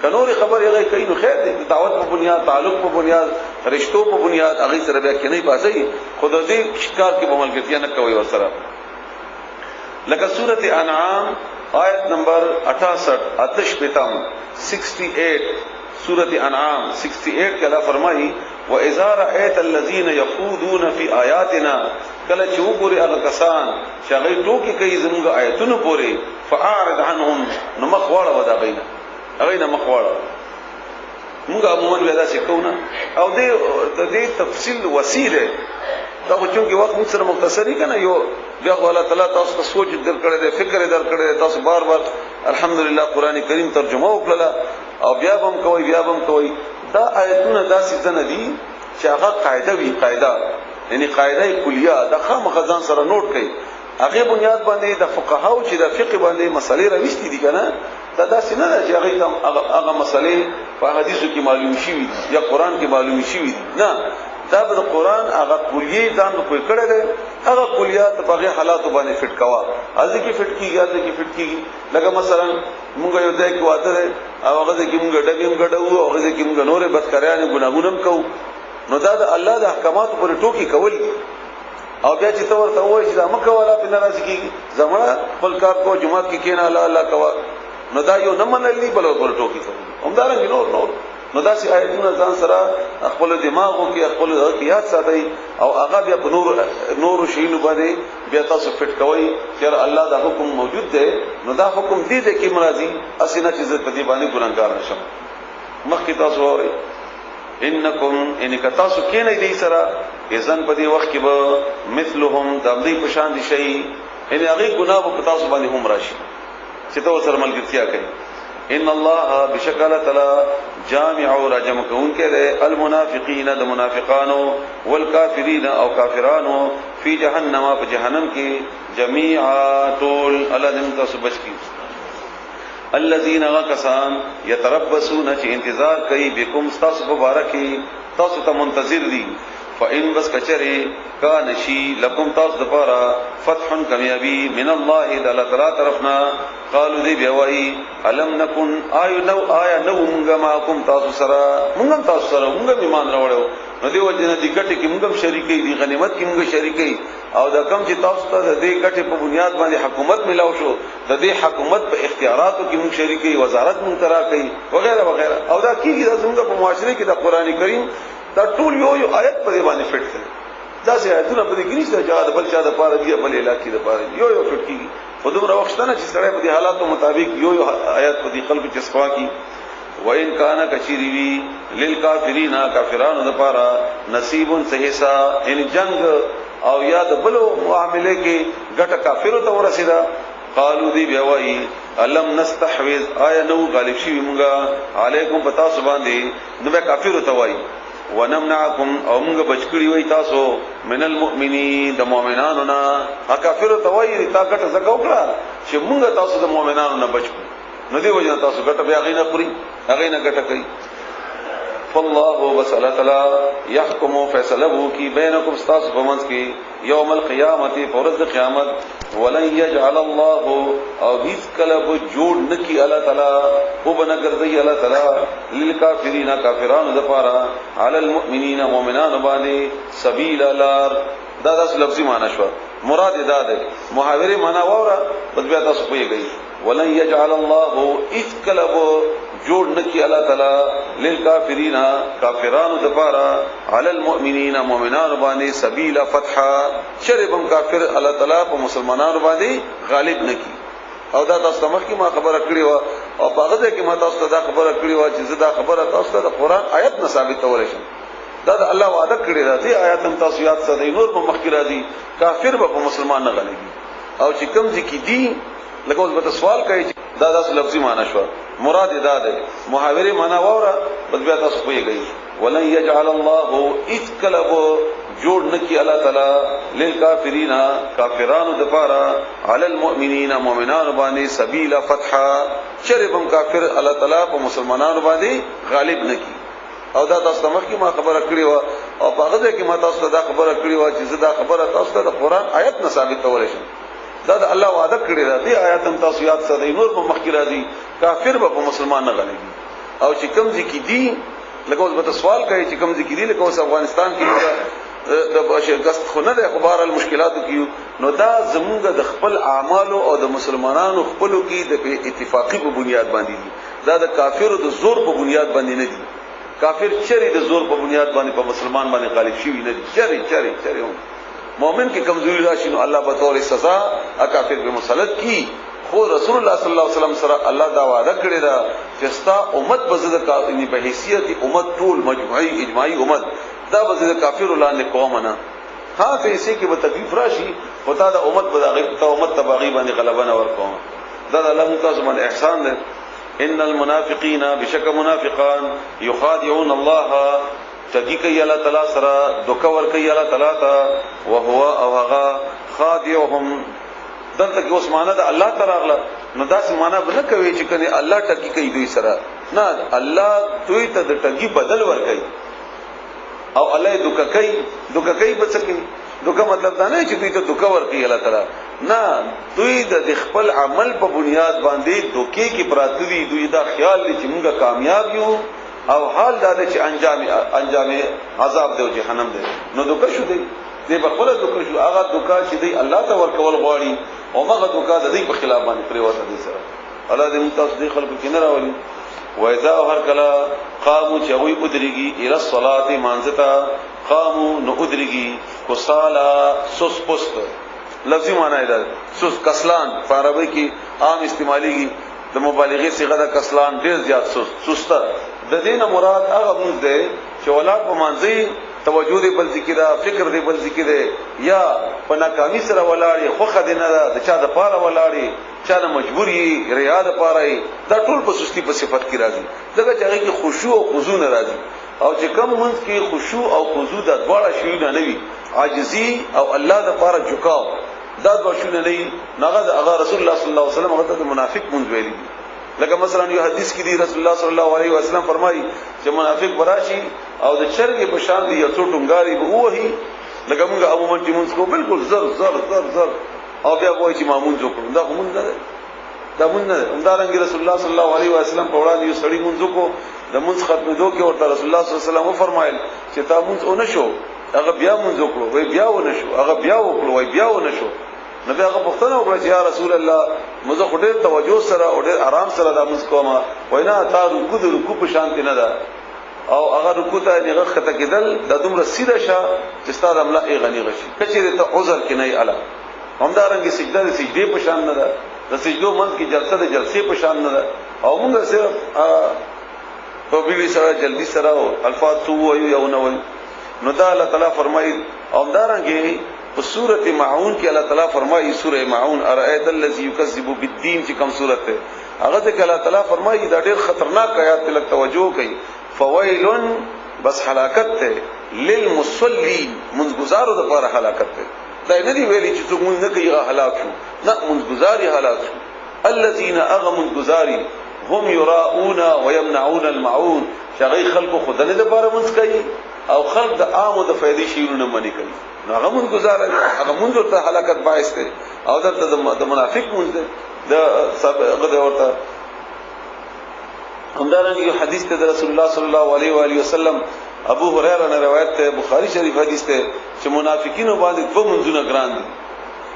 کنور خبر هغه کوي نو خیر دی دعوت په بنیاد تعلق په بنیاد رشتو په بنیاد هغه سره بیا کې نه پاسي خود دې شکار کې بملګرتیا نه کوي ورسره لکه سورۃ انعام آیت نمبر 68 آتش پتام 68 سورۃ انعام 68 کې الله فرمایي واذا رأيت الذين يخوضون في آياتنا کله چې وګوري هغه کسان چې هغه ټوکی کوي زموږ آیتونو پورې فاعرض عنهم نو مخواړه ودا بینه هغه نه مخواړه موږ عموما ودا شکونه او دې تفصیل وسیله دا چې وخت موږ سره مختصری کنه یو بیا الله تعالی تاسو ته سوچ درکړی دی فکر درکړی تاسو بار بار الحمدلله قران کریم ترجمه وکړه او بیا هم کوي دا آیتونه داسې نه دي چې هغه قاعده وی قاعده یعنی قاعده کلیه د خامخ ځان سره نوٹ کړئ هغه بنیاد باندې د فقهاو چې د فقه باندې مسلې راوستي دي کنه دا داسې نه ده چې هغه مسلې په حدیثو کې معلوم شي یا قران کې معلوم شي نه دا د قران هغه کلیه ځان په کړه ده هغه کلیات په هغه حالاتو باندې فټ کوا ازي کې فټ کیږي ازي کې فټ کیږي لکه مثلا موږ یو ځای کې واته او هغه کې موږ ډګیم ګډو او هغه کې موږ نورې بدکارانه ګناګونم کوو نو دا د الله د احکاماتو پر ټوکی کول او بیا چې تور ته وایي چې مکه والا په ناراضي کیږي زمړه خپل کار کو جمعه کې کین الله الله کوا نو دا یو نه منلې بل پر ټوکی کوي همدارنګ نور نو دا سي آیتونه ځان سره خپل دماغو کې خپل یاد ساتي او هغه بیا په نور شینو باندې بیا تاسو فټ کوي چې الله دا حکم موجود دی نو دا حکم دې دې کې مرضی اسنه چې په دې باندې ګناګار نشم مخکې تاسو وایي انکم انک تاسو کې نه دې سره اذن په دې وخت کې به مثلهم د دې پشان دي شي ان هغه ګناه په تاسو باندې هم راشي چې تاسو سره ملګرتیا کوي ان الله بشکل تعالی جامع رجم کون کې المنافقین د منافقانو والکافرین او کافرانو فی جهنم په جهنم کې جميعا طول الذين تصبش کی الذين غكسان يتربصون چې انتظار کوي بكم تاسو مبارکي تاسو ته منتظر دي فإن بس کچره کان شی لکم تاسو دپاره فتح کامیابی من الله تعالی طرفنا قالوا دی بیاوی علم نکن آیا نو مونږه ماکم تاسو سره مونږه ایمان راوړو نو دی وجنه دی ګټه کې مونږه شریکي دي غنیمت کې مونږه شریکي او دا کم چې تاسو ته د دې ګټه په بنیاد باندې حکومت ملاو شو د دې حکومت په اختیاراتو کې مونږ شریکي وزارت مونږ ترا کوي وغیرہ وغیرہ او دا کیږي د زموږ په معاشره کې د قران کریم دا ټول یو آیت په باندې فټ کړي دا چې آیتونه په دې کې نشته چې دا بل چا د پاره دی بل علاقې د پاره یو فټ کیږي خودمره وختونه چې سره په دې حالاتو مطابق یو آیت په دې خلق کې صفا کی وین کان کچری وی للکافرین کافرانو د پاره نصیب صحیحا ان جنگ او یاد بلو معاملې کې ګټه کافرو ته ورسیدا قالو دی بیاوی علم نستحوذ آیا نو غالب شي مونږه علیکم پتا سبحان دی نو کافرو ته وای ونمنعکم او موږ بچکړی وای تاسو من المؤمنین د مؤمنانو نه کافر ته وای تا ګټه زکه وکړه چې موږ تاسو د مؤمنانو نه بچو نو دی وجه تاسو ګټه بیا غینه پوری هغه نه ګټه کوي فالله وسلا تعالی يحكم فیصله کی بینکم استاس بمنس کی یوم القیامت پرز قیامت ولن يجعل الله او هیڅ کله به جوړ نکی الله تعالی او بنګرځي الله تعالی للکافرین کافرانو د پاره علی المؤمنین مؤمنان باندې سبیل الار دا داس لفظي معنی شو مراد دا ده محاوره معنا وره بس بیا تاسو پوهیږئ ولن يجعل الله اذ کله جوړ نکی الله تعالی للکافرین کافرانو د پاره علی المؤمنین مؤمنان باندې سبیل فتح شربم کافر الله تعالی په مسلمانانو باندې غالب نکی او دا تاسو مخکې ما خبره کړې و او په هغه کې ما تاسو ته دا خبره کړې و چې زدا خبره تاسو ته د قران آیت نه ثابت تول شي دا الله وعده کړی دا دي آیات هم تاسو یاد ساتئ نور په مخکې راځي کافر به په مسلمان نه غلېږي او چې کوم ځکې دي لکه اوس به سوال کوي دا داس لفظي معنی شو مراد دا ده محاوره معنا وره بس بیا تاسو پوهیږئ ولن يجعل الله اذ کلب جوړ نکی الله تعالی للکافرین کافرانو د پاره علی المؤمنین مؤمنان باندې سبیل فتح شربم کافر الله تعالی په مسلمانانو باندې غالب نکی او دا تاسو مخکې ما خبره کړې و او په هغه کې ما تاسو ته دا خبره کړې و چې زدا خبره تاسو ته د قران آیت نه ثابت تول شي دا الله وعده کړی دی آیات هم تاسو یاد ساتئ نور په مخکې راځي کافر به په مسلمان نه غلېږي او چې کوم ځکې دي لکه اوس به سوال کوي چې کوم ځکې دي لکه اوس افغانستان کې د بشرګست خونه د خبر المشکلاتو کیو نو دا زمونږ د خپل اعمالو او د مسلمانانو خپلو کې د اتفاقی په بنیاد باندې دي دا د کافرو د زور په بنیاد باندې نه دي کافر چری د زور په بنیاد باندې په مسلمان باندې غالب شي نه دي چری هم مومن کی کمزوری راشي نو الله به تور سزا کافر به مسلط کی خو رسول الله صلی الله علیه وسلم سره الله دا وعده کړی دا چې ستا امت بزد کافرنی په حیثیت امت ټول مجموعي اجماعي امت دا بزد کافر لاندې قوم نه ها ته یې کې به تکلیف راشي خدا دا امت بداغي ته امت تباغي باندې غلبه نه ورکوم دا الله متعال من احسان ده ان المنافقین بشک منافقان یخادعون الله ټګي کوي الله تعالی سره دوکه ور کوي الله تعالی ته وهو او هغه خادعهم دلته کې اوس معنا د الله تعالی غلا نو داس معنا به نه کوي چې کني الله ټګي کوي دوی سره نه الله دوی ته د ټګي بدل ور کوي او الله دوکه کوي بچکی دوکه مطلب دا نه چې دوی ته دوکه ور کوي الله تعالی نه دوی د خپل عمل په بنیاد باندې دوکې کې پراته دي دوی دا خیال دي چې موږ کامیاب یو او حال دا چې انجام عذاب دی او جهنم دی نو دوکه شو دی په خپل دوکه شو هغه دوکه چې دی الله ته ورکول غواړي او هغه دوکه د دې په خلاف باندې پریوته دي سره الله دې متصدیق خلق کې نه راولي وایذا هر کلا قامو چې وي ادريږي الى الصلاه مانځتا قامو نو ادريږي کوسالا سوس پست لفظي معنی ده سوس کسلان په عربی کې عام استعماليږي د مبالغه صيغه د کسلان ډیر زیات سست د دینه مراد هغه مونږ ده چې ولادت په مانځي توجه دې بل ذکر فکر دې بل ذکر یا په ناکامي سره ولاړې خو خدینه ده د چا د پاره ولاړې چا نه مجبوري ریا د پاره دا ټول په سستی په صفت کې راځي دغه چې کې خشوع او خضوع نه راځي او چې کوم منځ کې خشوع او خضوع د دواړه شی نه وي عاجزي او الله د پاره جھکاو دا د شونه نه هغه رسول الله صلی الله علیه وسلم هغه د منافق منځ ویلي لکه مثلا یو حدیث کې دی رسول الله صلی الله علیه وسلم فرمایي چې منافق براشي او د چرګ په شان دی یو ټونګاری به وਹੀ لکه موږ عموما چې موږ کو بالکل زر او بیا وایي چې مامون وکړو دا کوم نه دا مونږ نه همدارنګه رسول الله صلی الله علیه وسلم په وړاندې یو سړی مونږ کو د مونږ ختمېدو کې ورته رسول الله صلی الله علیه وسلم فرمایل چې تا مونږ اون شو هغه بیا مونږ وکړو وای بیا ونه شو هغه بیا وکړو وای بیا ونه شو نبی هغه پوښتنه وکړه چې یا رسول الله موږ خو ډېر توجه سره او ډېر آرام سره دا مونږ کومه وینا تا رکوع په شانتي نه ده او هغه رکوع ته نه غخته کېدل د دومره سیده شه چې ستاسو عمله ای غنی غشي کچې ته عذر کې نه اله همدارنګه سجده د سجدي په شان نه ده د سجدو منځ کې جلسه د جلسې په شان نه ده او موږ صرف په بیلی سره جلدی سره او الفاظ تو یو نه وي نو دا الله تعالی فرمایي او همدارنګه په سوره معون کې الله تعالی فرمایي سوره معون ارایت الذی یکذب بالدین چې کوم سورته هغه ته الله تعالی فرمایي دا ډېر خطرناک آیات ته توجه کوي فویل بس هلاکت ته للمصلین منذ د پر هلاکت ته دا نه دی ویلي چې څوک مونږ نه کوي هلاک شو نه منذ هلاک شو الذين اغموا الجزاري هم يراؤون ويمنعون المعون شغی خلق خدانه د بار منځ کوي او خلق د عام او د فائدې شیونه منی کوي نو هغه مونږ گزاره هغه مونږ ته هلاکت باعث دی او د منافق مونږ د سبق ورته همدارنګه یو حدیث ته رسول الله صلی الله علیه و آله وسلم ابو هريره نے روایت ته بخاری شریف حدیث ته چې منافقینو باندې دوه منځونه ګران دي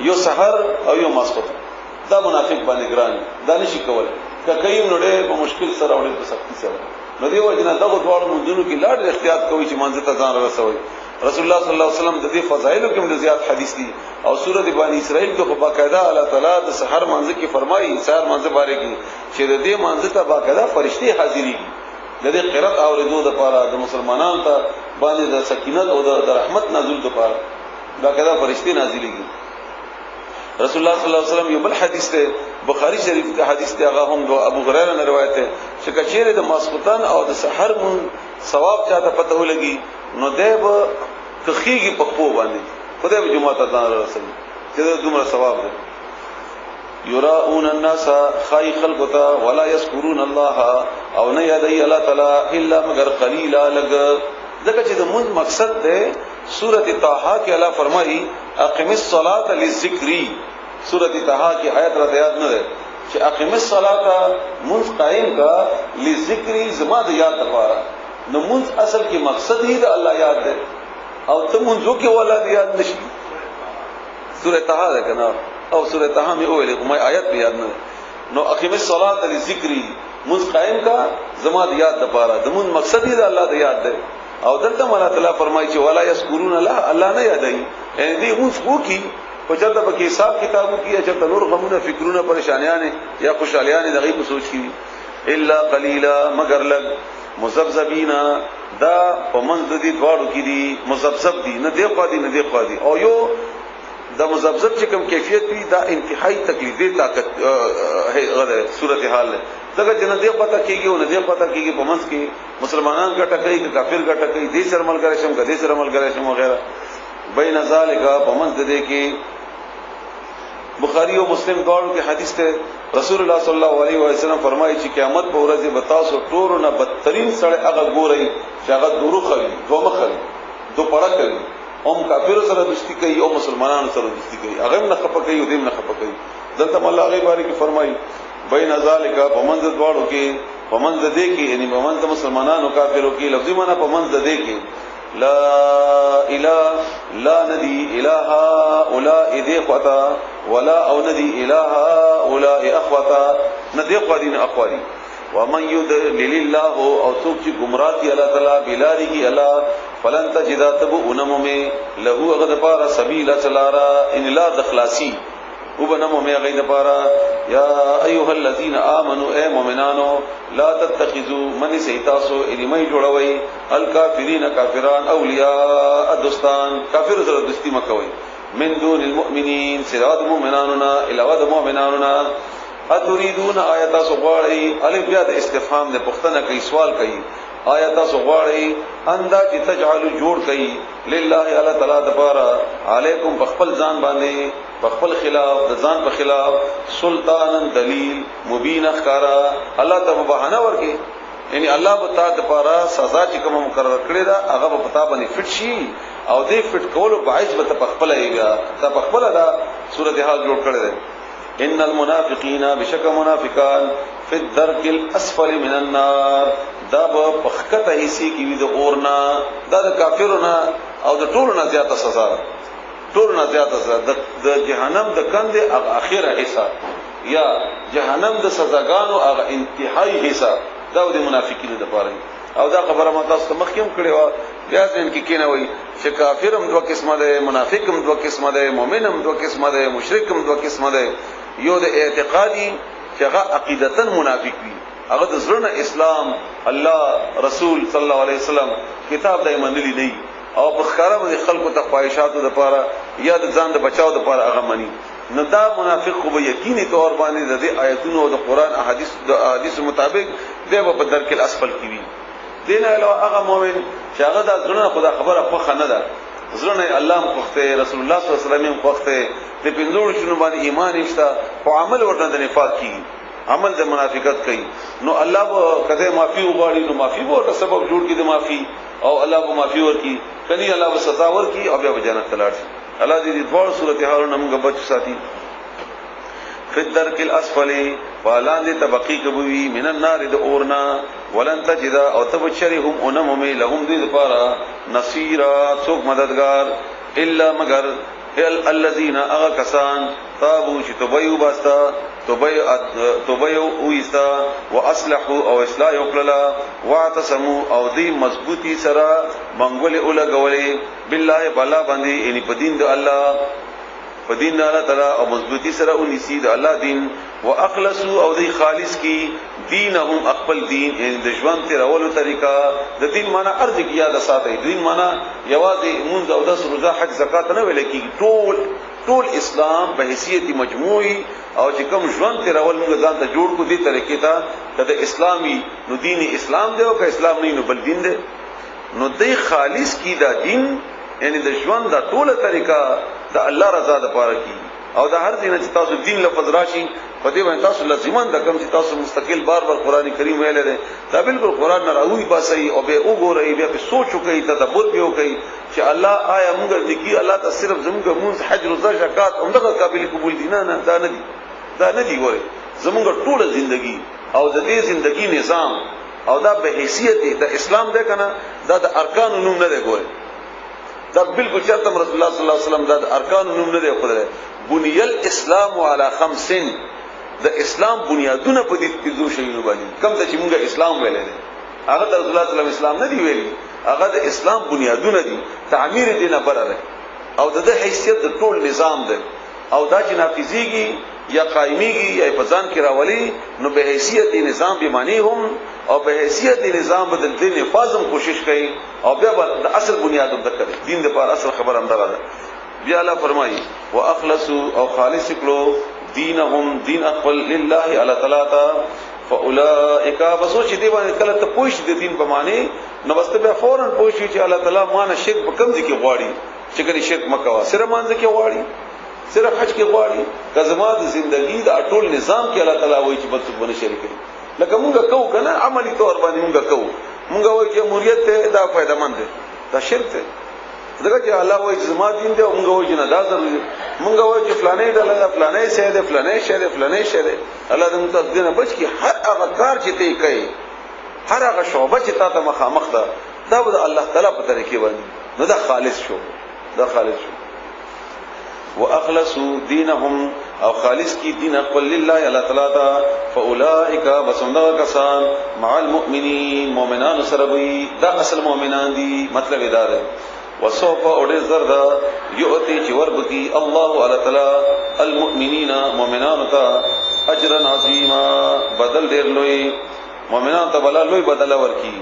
یو سحر او یو ماسخوتن دا منافق باندې ګران دا نشي کولای کایو نوړې په مشکل سره او په سختی سره نو دی وجنه دغه ډول منځونو کې لاړ احتیاط کوي چې منځ ته ځان رسوي رسول الله صلی الله علیه وسلم د دې فضایل کې هم زیات حدیث دي او سورۃ بنی اسرائیل کې په باقاعده الله تعالی د سحر منځ کې فرمایي سحر منځ باره کې چې د دې منځ ته باقاعده فرشتي حاضري د دې قرات اوریدو د لپاره د مسلمانانو ته باندې د سکینت او د رحمت نازل د لپاره باقاعده فرشتي نازلېږي رسول الله صلی الله علیه وسلم یو بل حدیث ته بخاری شریف کې حدیث ته هغه هم ابو هريره نے روایت ہے چې کچېره د ماسختن او د سحر مون ثواب چاته پته ولګي نو دیب کخیږي په خو باندې خدای په جمعه ته ځان رسول چې دومره ثواب دی یراؤون الناس خای خلقتا ولا یذکرون الله او نه یادای الله تعالی الا مگر قلیلا لگ ځکه چې د مون مقصد ده سورۃ طه کې الله فرمایي اقم الصلاة للذکر سورۃ طه کی آیت را یاد نه ده چې اقم الصلاة منذ قائم کا للذکر زما د یاد لپاره نو منذ اصل کې مقصد هی د الله یاد ده او ته منذ کې ولادت یاد نشي سورۃ طه ده کنه او سورۃ طه می اول کومه آیت به یاد نه نو اقم الصلاة للذکر منذ قائم کا زما د یاد لپاره د منذ مقصد هی د الله د یاد ده او دلته الله تعالی فرمایي چې ولا یذکرون الله نه یادای یعنی دې اوس کو کی په چرته په حساب کتابو کې چې نور غمونه فکرونه پریشانیاں یا خوشالیاں دغه په سوچ کی الا قلیلا مگر لگ مذبذبینا دا په منځ دي دواړو کې دي مذبذب دي نه دی قادي نه دی قادي او یو دا مذبذب چې کوم کیفیت وي دا انتهایی تکلیف دی طاقت غره صورت حال څنګه چې نه دی پته کیږي او نه دی پته کیږي په منځ کې مسلمانان ګټه کوي که کافر ګټه کوي دې سره ملګری شم که دې سره ملګری شم وغیرہ بین ذالک په منځ دې کې بخاری او مسلم دواړو کې حدیث ته رسول الله صلی الله علیه وسلم فرمایي چې قیامت په ورځ به تاسو ټول نه بدترین سره هغه ګورئ چې هغه دروخوي دومخوي دو پړه کوي هم کافر سره دوستی کوي او مسلمانانو سره دوستی کوي هغه نه خپه کوي او دې نه خپه کوي دلته الله غي بارے کې فرمایي بین ذالک په منځ دواړو کې په منځ دې کې یعنی په منځ مسلمانانو کافرو کې لفظي معنا په منځ دې کې لا اله لا ندی الہ اولا دې خطا ولا او ندی الہ اولا اخوتا ندی قدین اقواری ومن يضلل الله او څوک چې گمراه دي الله تعالی بلاری کی الله فلن تجد تبونم میں له غدفار سبیل چلارا ان لا دخلاسی وبنم میں غید پارا یا ایها الذين امنوا اے مومنانو لا تتخذوا من سیتاسو الیمای جوړوي الکافرین کافران اولیاء دوستان کافر سره دوستی مکوي من دون المؤمنین سراد مومناننا علاوه د مومناننا اتريدون آیات سغواړي الف بیا د استفهام د پښتنه کوي سوال کوي آیات سغواړي اندا چې تجعل جوړ کوي لله الا تعالی دبارا علیکم بخپل ځان باندې بخپل خلاف د ځان په خلاف سلطانن دلیل مبین اخکارا الله ته بهانه ورکي یعنی الله به تا د پارا سزا چې کوم مقرر کړی دا هغه په پتا باندې فټ شي او دې فټ کولو باعث به تخپل ایږي تا بخپل دا صورت حال جوړ کړی دی ان المنافقین بشک منافقان فی الدرک الاسفل من النار دا په خکته هيسي کې وي د اورنا دا د کافرونو او د ټولو نه زیاته سزا ټول نه زیاته سزا د جهنم د کندې اخیره حصہ یا جهنم د سزاګانو هغه انتهایی حصہ دا د منافقینو لپاره او دا خبره ما تاسو ته مخکې کړې و بیا ځین کې کینوي چې کافر هم دوه قسمه ده منافق هم دوه قسمه ده مؤمن هم دوه قسمه ده مشرک هم دوه قسمه ده یو د اعتقادي چې هغه عقیدتن منافق وي هغه د زړه اسلام الله رسول صلی الله علیه وسلم کتاب د ایمانلی نه او په ښکارا باندې خلکو ته خواهشاتو د پاره یا د ځان د بچاو د پاره هغه مني نو دا منافق خو به یقیني تور باندې د آیتونو او د قران احادیث مطابق دی په درک الاسفل کې وي دین علاوه هغه مؤمن چې هغه د زړه خدا خبره خو نه ده زړه الله مخته رسول الله صلی الله علیه وسلم مخته د پنځور شنو باندې ایمان نشته او عمل ورته د نفاق کی عمل د منافقت کوي نو الله به کده معافي وغواړي نو معافي ورته سبب جوړ کړي د معافي او الله به معافي ورکړي کني الله به سزا ورکړي او بیا به جنت تلاړ شي الله دې دوه صورت حالونه موږ بچ ساتي فدر کل اسفل فالان دې طبقي کبوي من النار د اورنا ولن تجد او تبشرهم انم لهم دې لپاره نصيرا څوک مددگار الا مگر الذين اغكسان تابوا شتبيو باستا توبيو ويستا واصلحوا او اصلاح وکړه واعتصموا او دې مضبوطي سره منګول اولګولې بالله بلا باندې ان په دین د الله په دین الله تعالی او مضبوطی سره ونیسی د الله دین واخلصوا او دی خالص کی دینهم خپل دین ان د ژوند تر اولو طریقہ د دین معنی ارض کی یاد ساتي دین معنی یوازې مونږ او د روزه حج زکات نه ویل کی ټول اسلام په حیثیت مجموعي او چې کوم ژوند تر اول موږ ځان ته جوړ کو دي طریقې ته د اسلامي نو دین اسلام دی او که اسلام نه نو بل دین دی نو دی خالص کی دا دین یعنی د ژوند دا ټوله طریقہ د الله رضا د پاره کی او د هر دین چې تاسو دین لفظ راشي په دې باندې تاسو لازمان د کوم چې تاسو مستقل بار قرآن کریم ویل دي دا بالکل قرآن نه راوي باسي او به وګورئ بیا په سوچ وکړئ تدبر به وکړئ چې الله آیا موږ دې کی الله ته صرف زموږ مونږ حج روزه زکات همدغه قابل قبول دي نه دا نه دي ګوره زموږ ټوله ژوندۍ او د دې ژوندۍ نظام او دا به حیثیت د اسلام ده کنه دا د ارکان نوم نه دی ګوره دا بالکل چرته رسول الله صلی الله علیه وسلم دا ارکان نوم نه دی خدای بنی الاسلام علی خمس د اسلام بنیادونه په دې پنځو شیانو باندې کوم چې موږ اسلام ویل دي هغه د رسول الله صلی الله علیه وسلم اسلام نه دی ویلي هغه د اسلام بنیادونه دي تعمیر دینه بره او د حیثیت د ټول نظام دی او دا چې نافذيږي یا قائميږي یا په ځان کې راولي نو به حیثیت نظام به معنی هم او به حیثیت نظام بدل دین نفاذم کوشش کوي او بیا د اصل بنیاد د کړي دین د پر اصل خبر هم ده بیا الله فرمایي واخلصوا او خالص کړو دینهم دین خپل لله الا تعالی فاولئک بسوچ دی باندې کله ته پوښ د دین په معنی نو واست بیا فورن پوښ چې الله تعالی مانه شرک په کم ځای کې غواړي چې کله شرک مکوا صرف مانځ کې غواړي صرف حج کې غواړي کزما د ژوندۍ د ټول نظام کې الله تعالی وایي چې بل څه بنه شریک دي لکه مونږ کوو کنه عملی طور باندې مونږ کوو مونږ وایي چې جمهوریت ته دا فائدہ مند ده دا شرک ده دغه چې الله وایي چې زما دین دی او مونږ وایي چې نه دا ضروري مونږ وایي چې فلانه د الله فلانه شه ده فلانه شه ده فلانه شه ده الله دې موږ دې نه بچ کی هر هغه کار چې ته کوي هر هغه شعبه چې تا ته مخامخ ده دا به الله تعالی په طریقې باندې نو دا خالص شو دا خالص شو واخلصوا دینهم او خالص کی دین خپل لله الله تعالی تا فاولئک بسنده کسان مع المؤمنین مؤمنان سره وي دا اصل مؤمنان دي مطلب دا ده وسوف اورې زردا یؤتی چې وربکی الله تعالی المؤمنین مؤمنان ته اجرا عظیما بدل ډیر لوی مؤمنان ته بل لوی بدل ورکی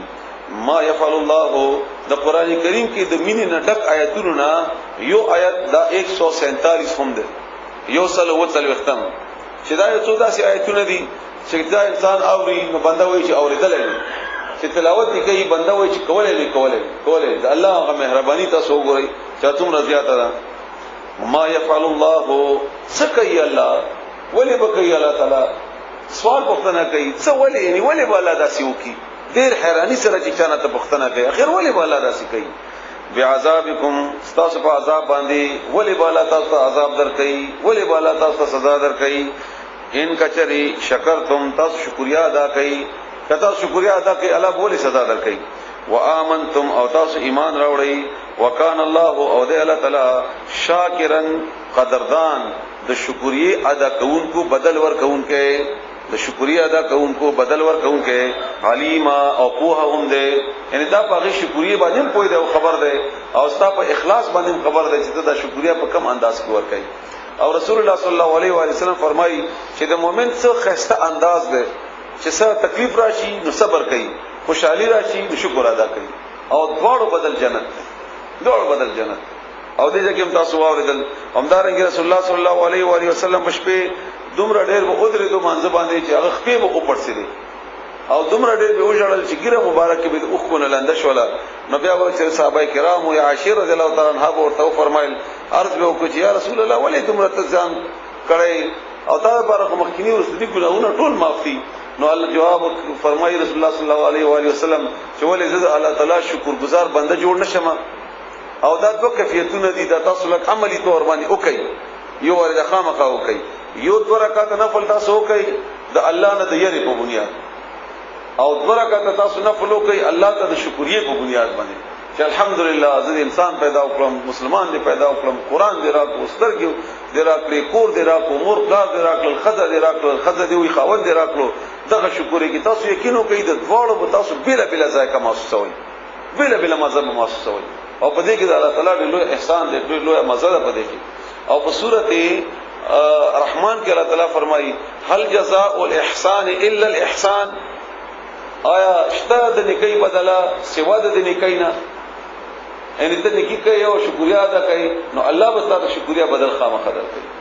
ما يفعل الله د قران کریم کې د مینې نټک آیاتونو نه یو آیت دا 147 هم ده یو سل وصل وختم چې دا یو څو داسې آیاتونه دي چې دا انسان اوري نو بنده وایي چې اوریدل دي چې تلاوت کوي بنده وایي چې کولای د الله غ مهرباني تاسو وګورئ چې تاسو زیاته ده ما يفعل الله سکي الله ولی بکي الله تعالی سوال پوښتنه کوي څه ولی یعنی ولی بالا داسې وکي ډیر حیرانی سره چې چانه ته پوښتنه کوي اخر ولی بالا داسې کوي بعذابکم تاسو په عذاب باندې ولی بالا تاسو عذاب در کوي ولی بالا تاسو سزا در کوي ان کچری شکرتم تاسو شکریا ادا کوي کته شکریا ادا کوي الله بولی سزا در کوي وآمنتم او تاسو ایمان راوړی وکان الله او دې الله تعالی شاکرن قدردان د شکریه ادا کوونکو بدل ور کوونکې د شکریه ادا کوونکو بدل ور کوونکې علیما او پوها هم دې یعنی دا په شکریه باندې پوي دی خبر دی او ستا په اخلاص باندې خبر دی چې دا شکریه په کم انداز کې ور کوي او رسول الله صلی الله علیه و وسلم فرمایي چې د مؤمن څو خسته انداز دی چې څه تکلیف راشي نو صبر کوي خوشحالي راشي نو شکر ادا کوي او دواړو بدل جنت او دې ځکه هم تاسو واوریدل همدارنګ رسول الله صلی الله علیه و وسلم په شپه دومره ډېر به ودرې دوه منځ باندې چې هغه خپې به اوپړسلې او دومره ډېر به وژړل چې ګیره مبارک به اوخ کو نه لاندې شولا نو بیا و چې صحابه کرام او عاشر رضی الله تعالی عنها ورته فرمایل عرض به وکړي یا رسول الله ولې دومره تزان کړی او تا پر مخکینی ورسدي ګناونه ټول معافي نو الله جواب فرمایي رسول الله صلی الله علیه و وسلم چې ولې زه الله تعالی شکرګزار بنده جوړ نشم او دا دوه کیفیتونه دي دا تاسو لک عملی تور باندې وکي یو ور د خامخا وکي یو دو رکعات نفل تاسو وکي د الله نه د یری په بنیاد او دو رکعات تاسو نفل وکي الله ته د شکرې په بنیاد باندې چې الحمدلله زه انسان پیدا وکړم مسلمان دې پیدا وکړم قران دې راکو سترګو دې راکړي کور دې راکو مور پلار دې راکړل خزه دې راکړل خزه دې وي خاوند دې راکړو دغه شکرې کې تاسو یقینو کوي د دواړو په تاسو بلا ذایقه محسوسوي بلا مزه محسوسوي او په دې کې د الله تعالی لوی احسان دې لوی مزه ده په دې کې او په سورته رحمان کې الله تعالی فرمایي هل جزاء الاحسان الا الاحسان آیا شته د نیکی بدله سوا د نیکی نه ان ته نیکی کوي او شکریا ادا کوي نو الله به تاسو شکریا بدل خامخ درکړي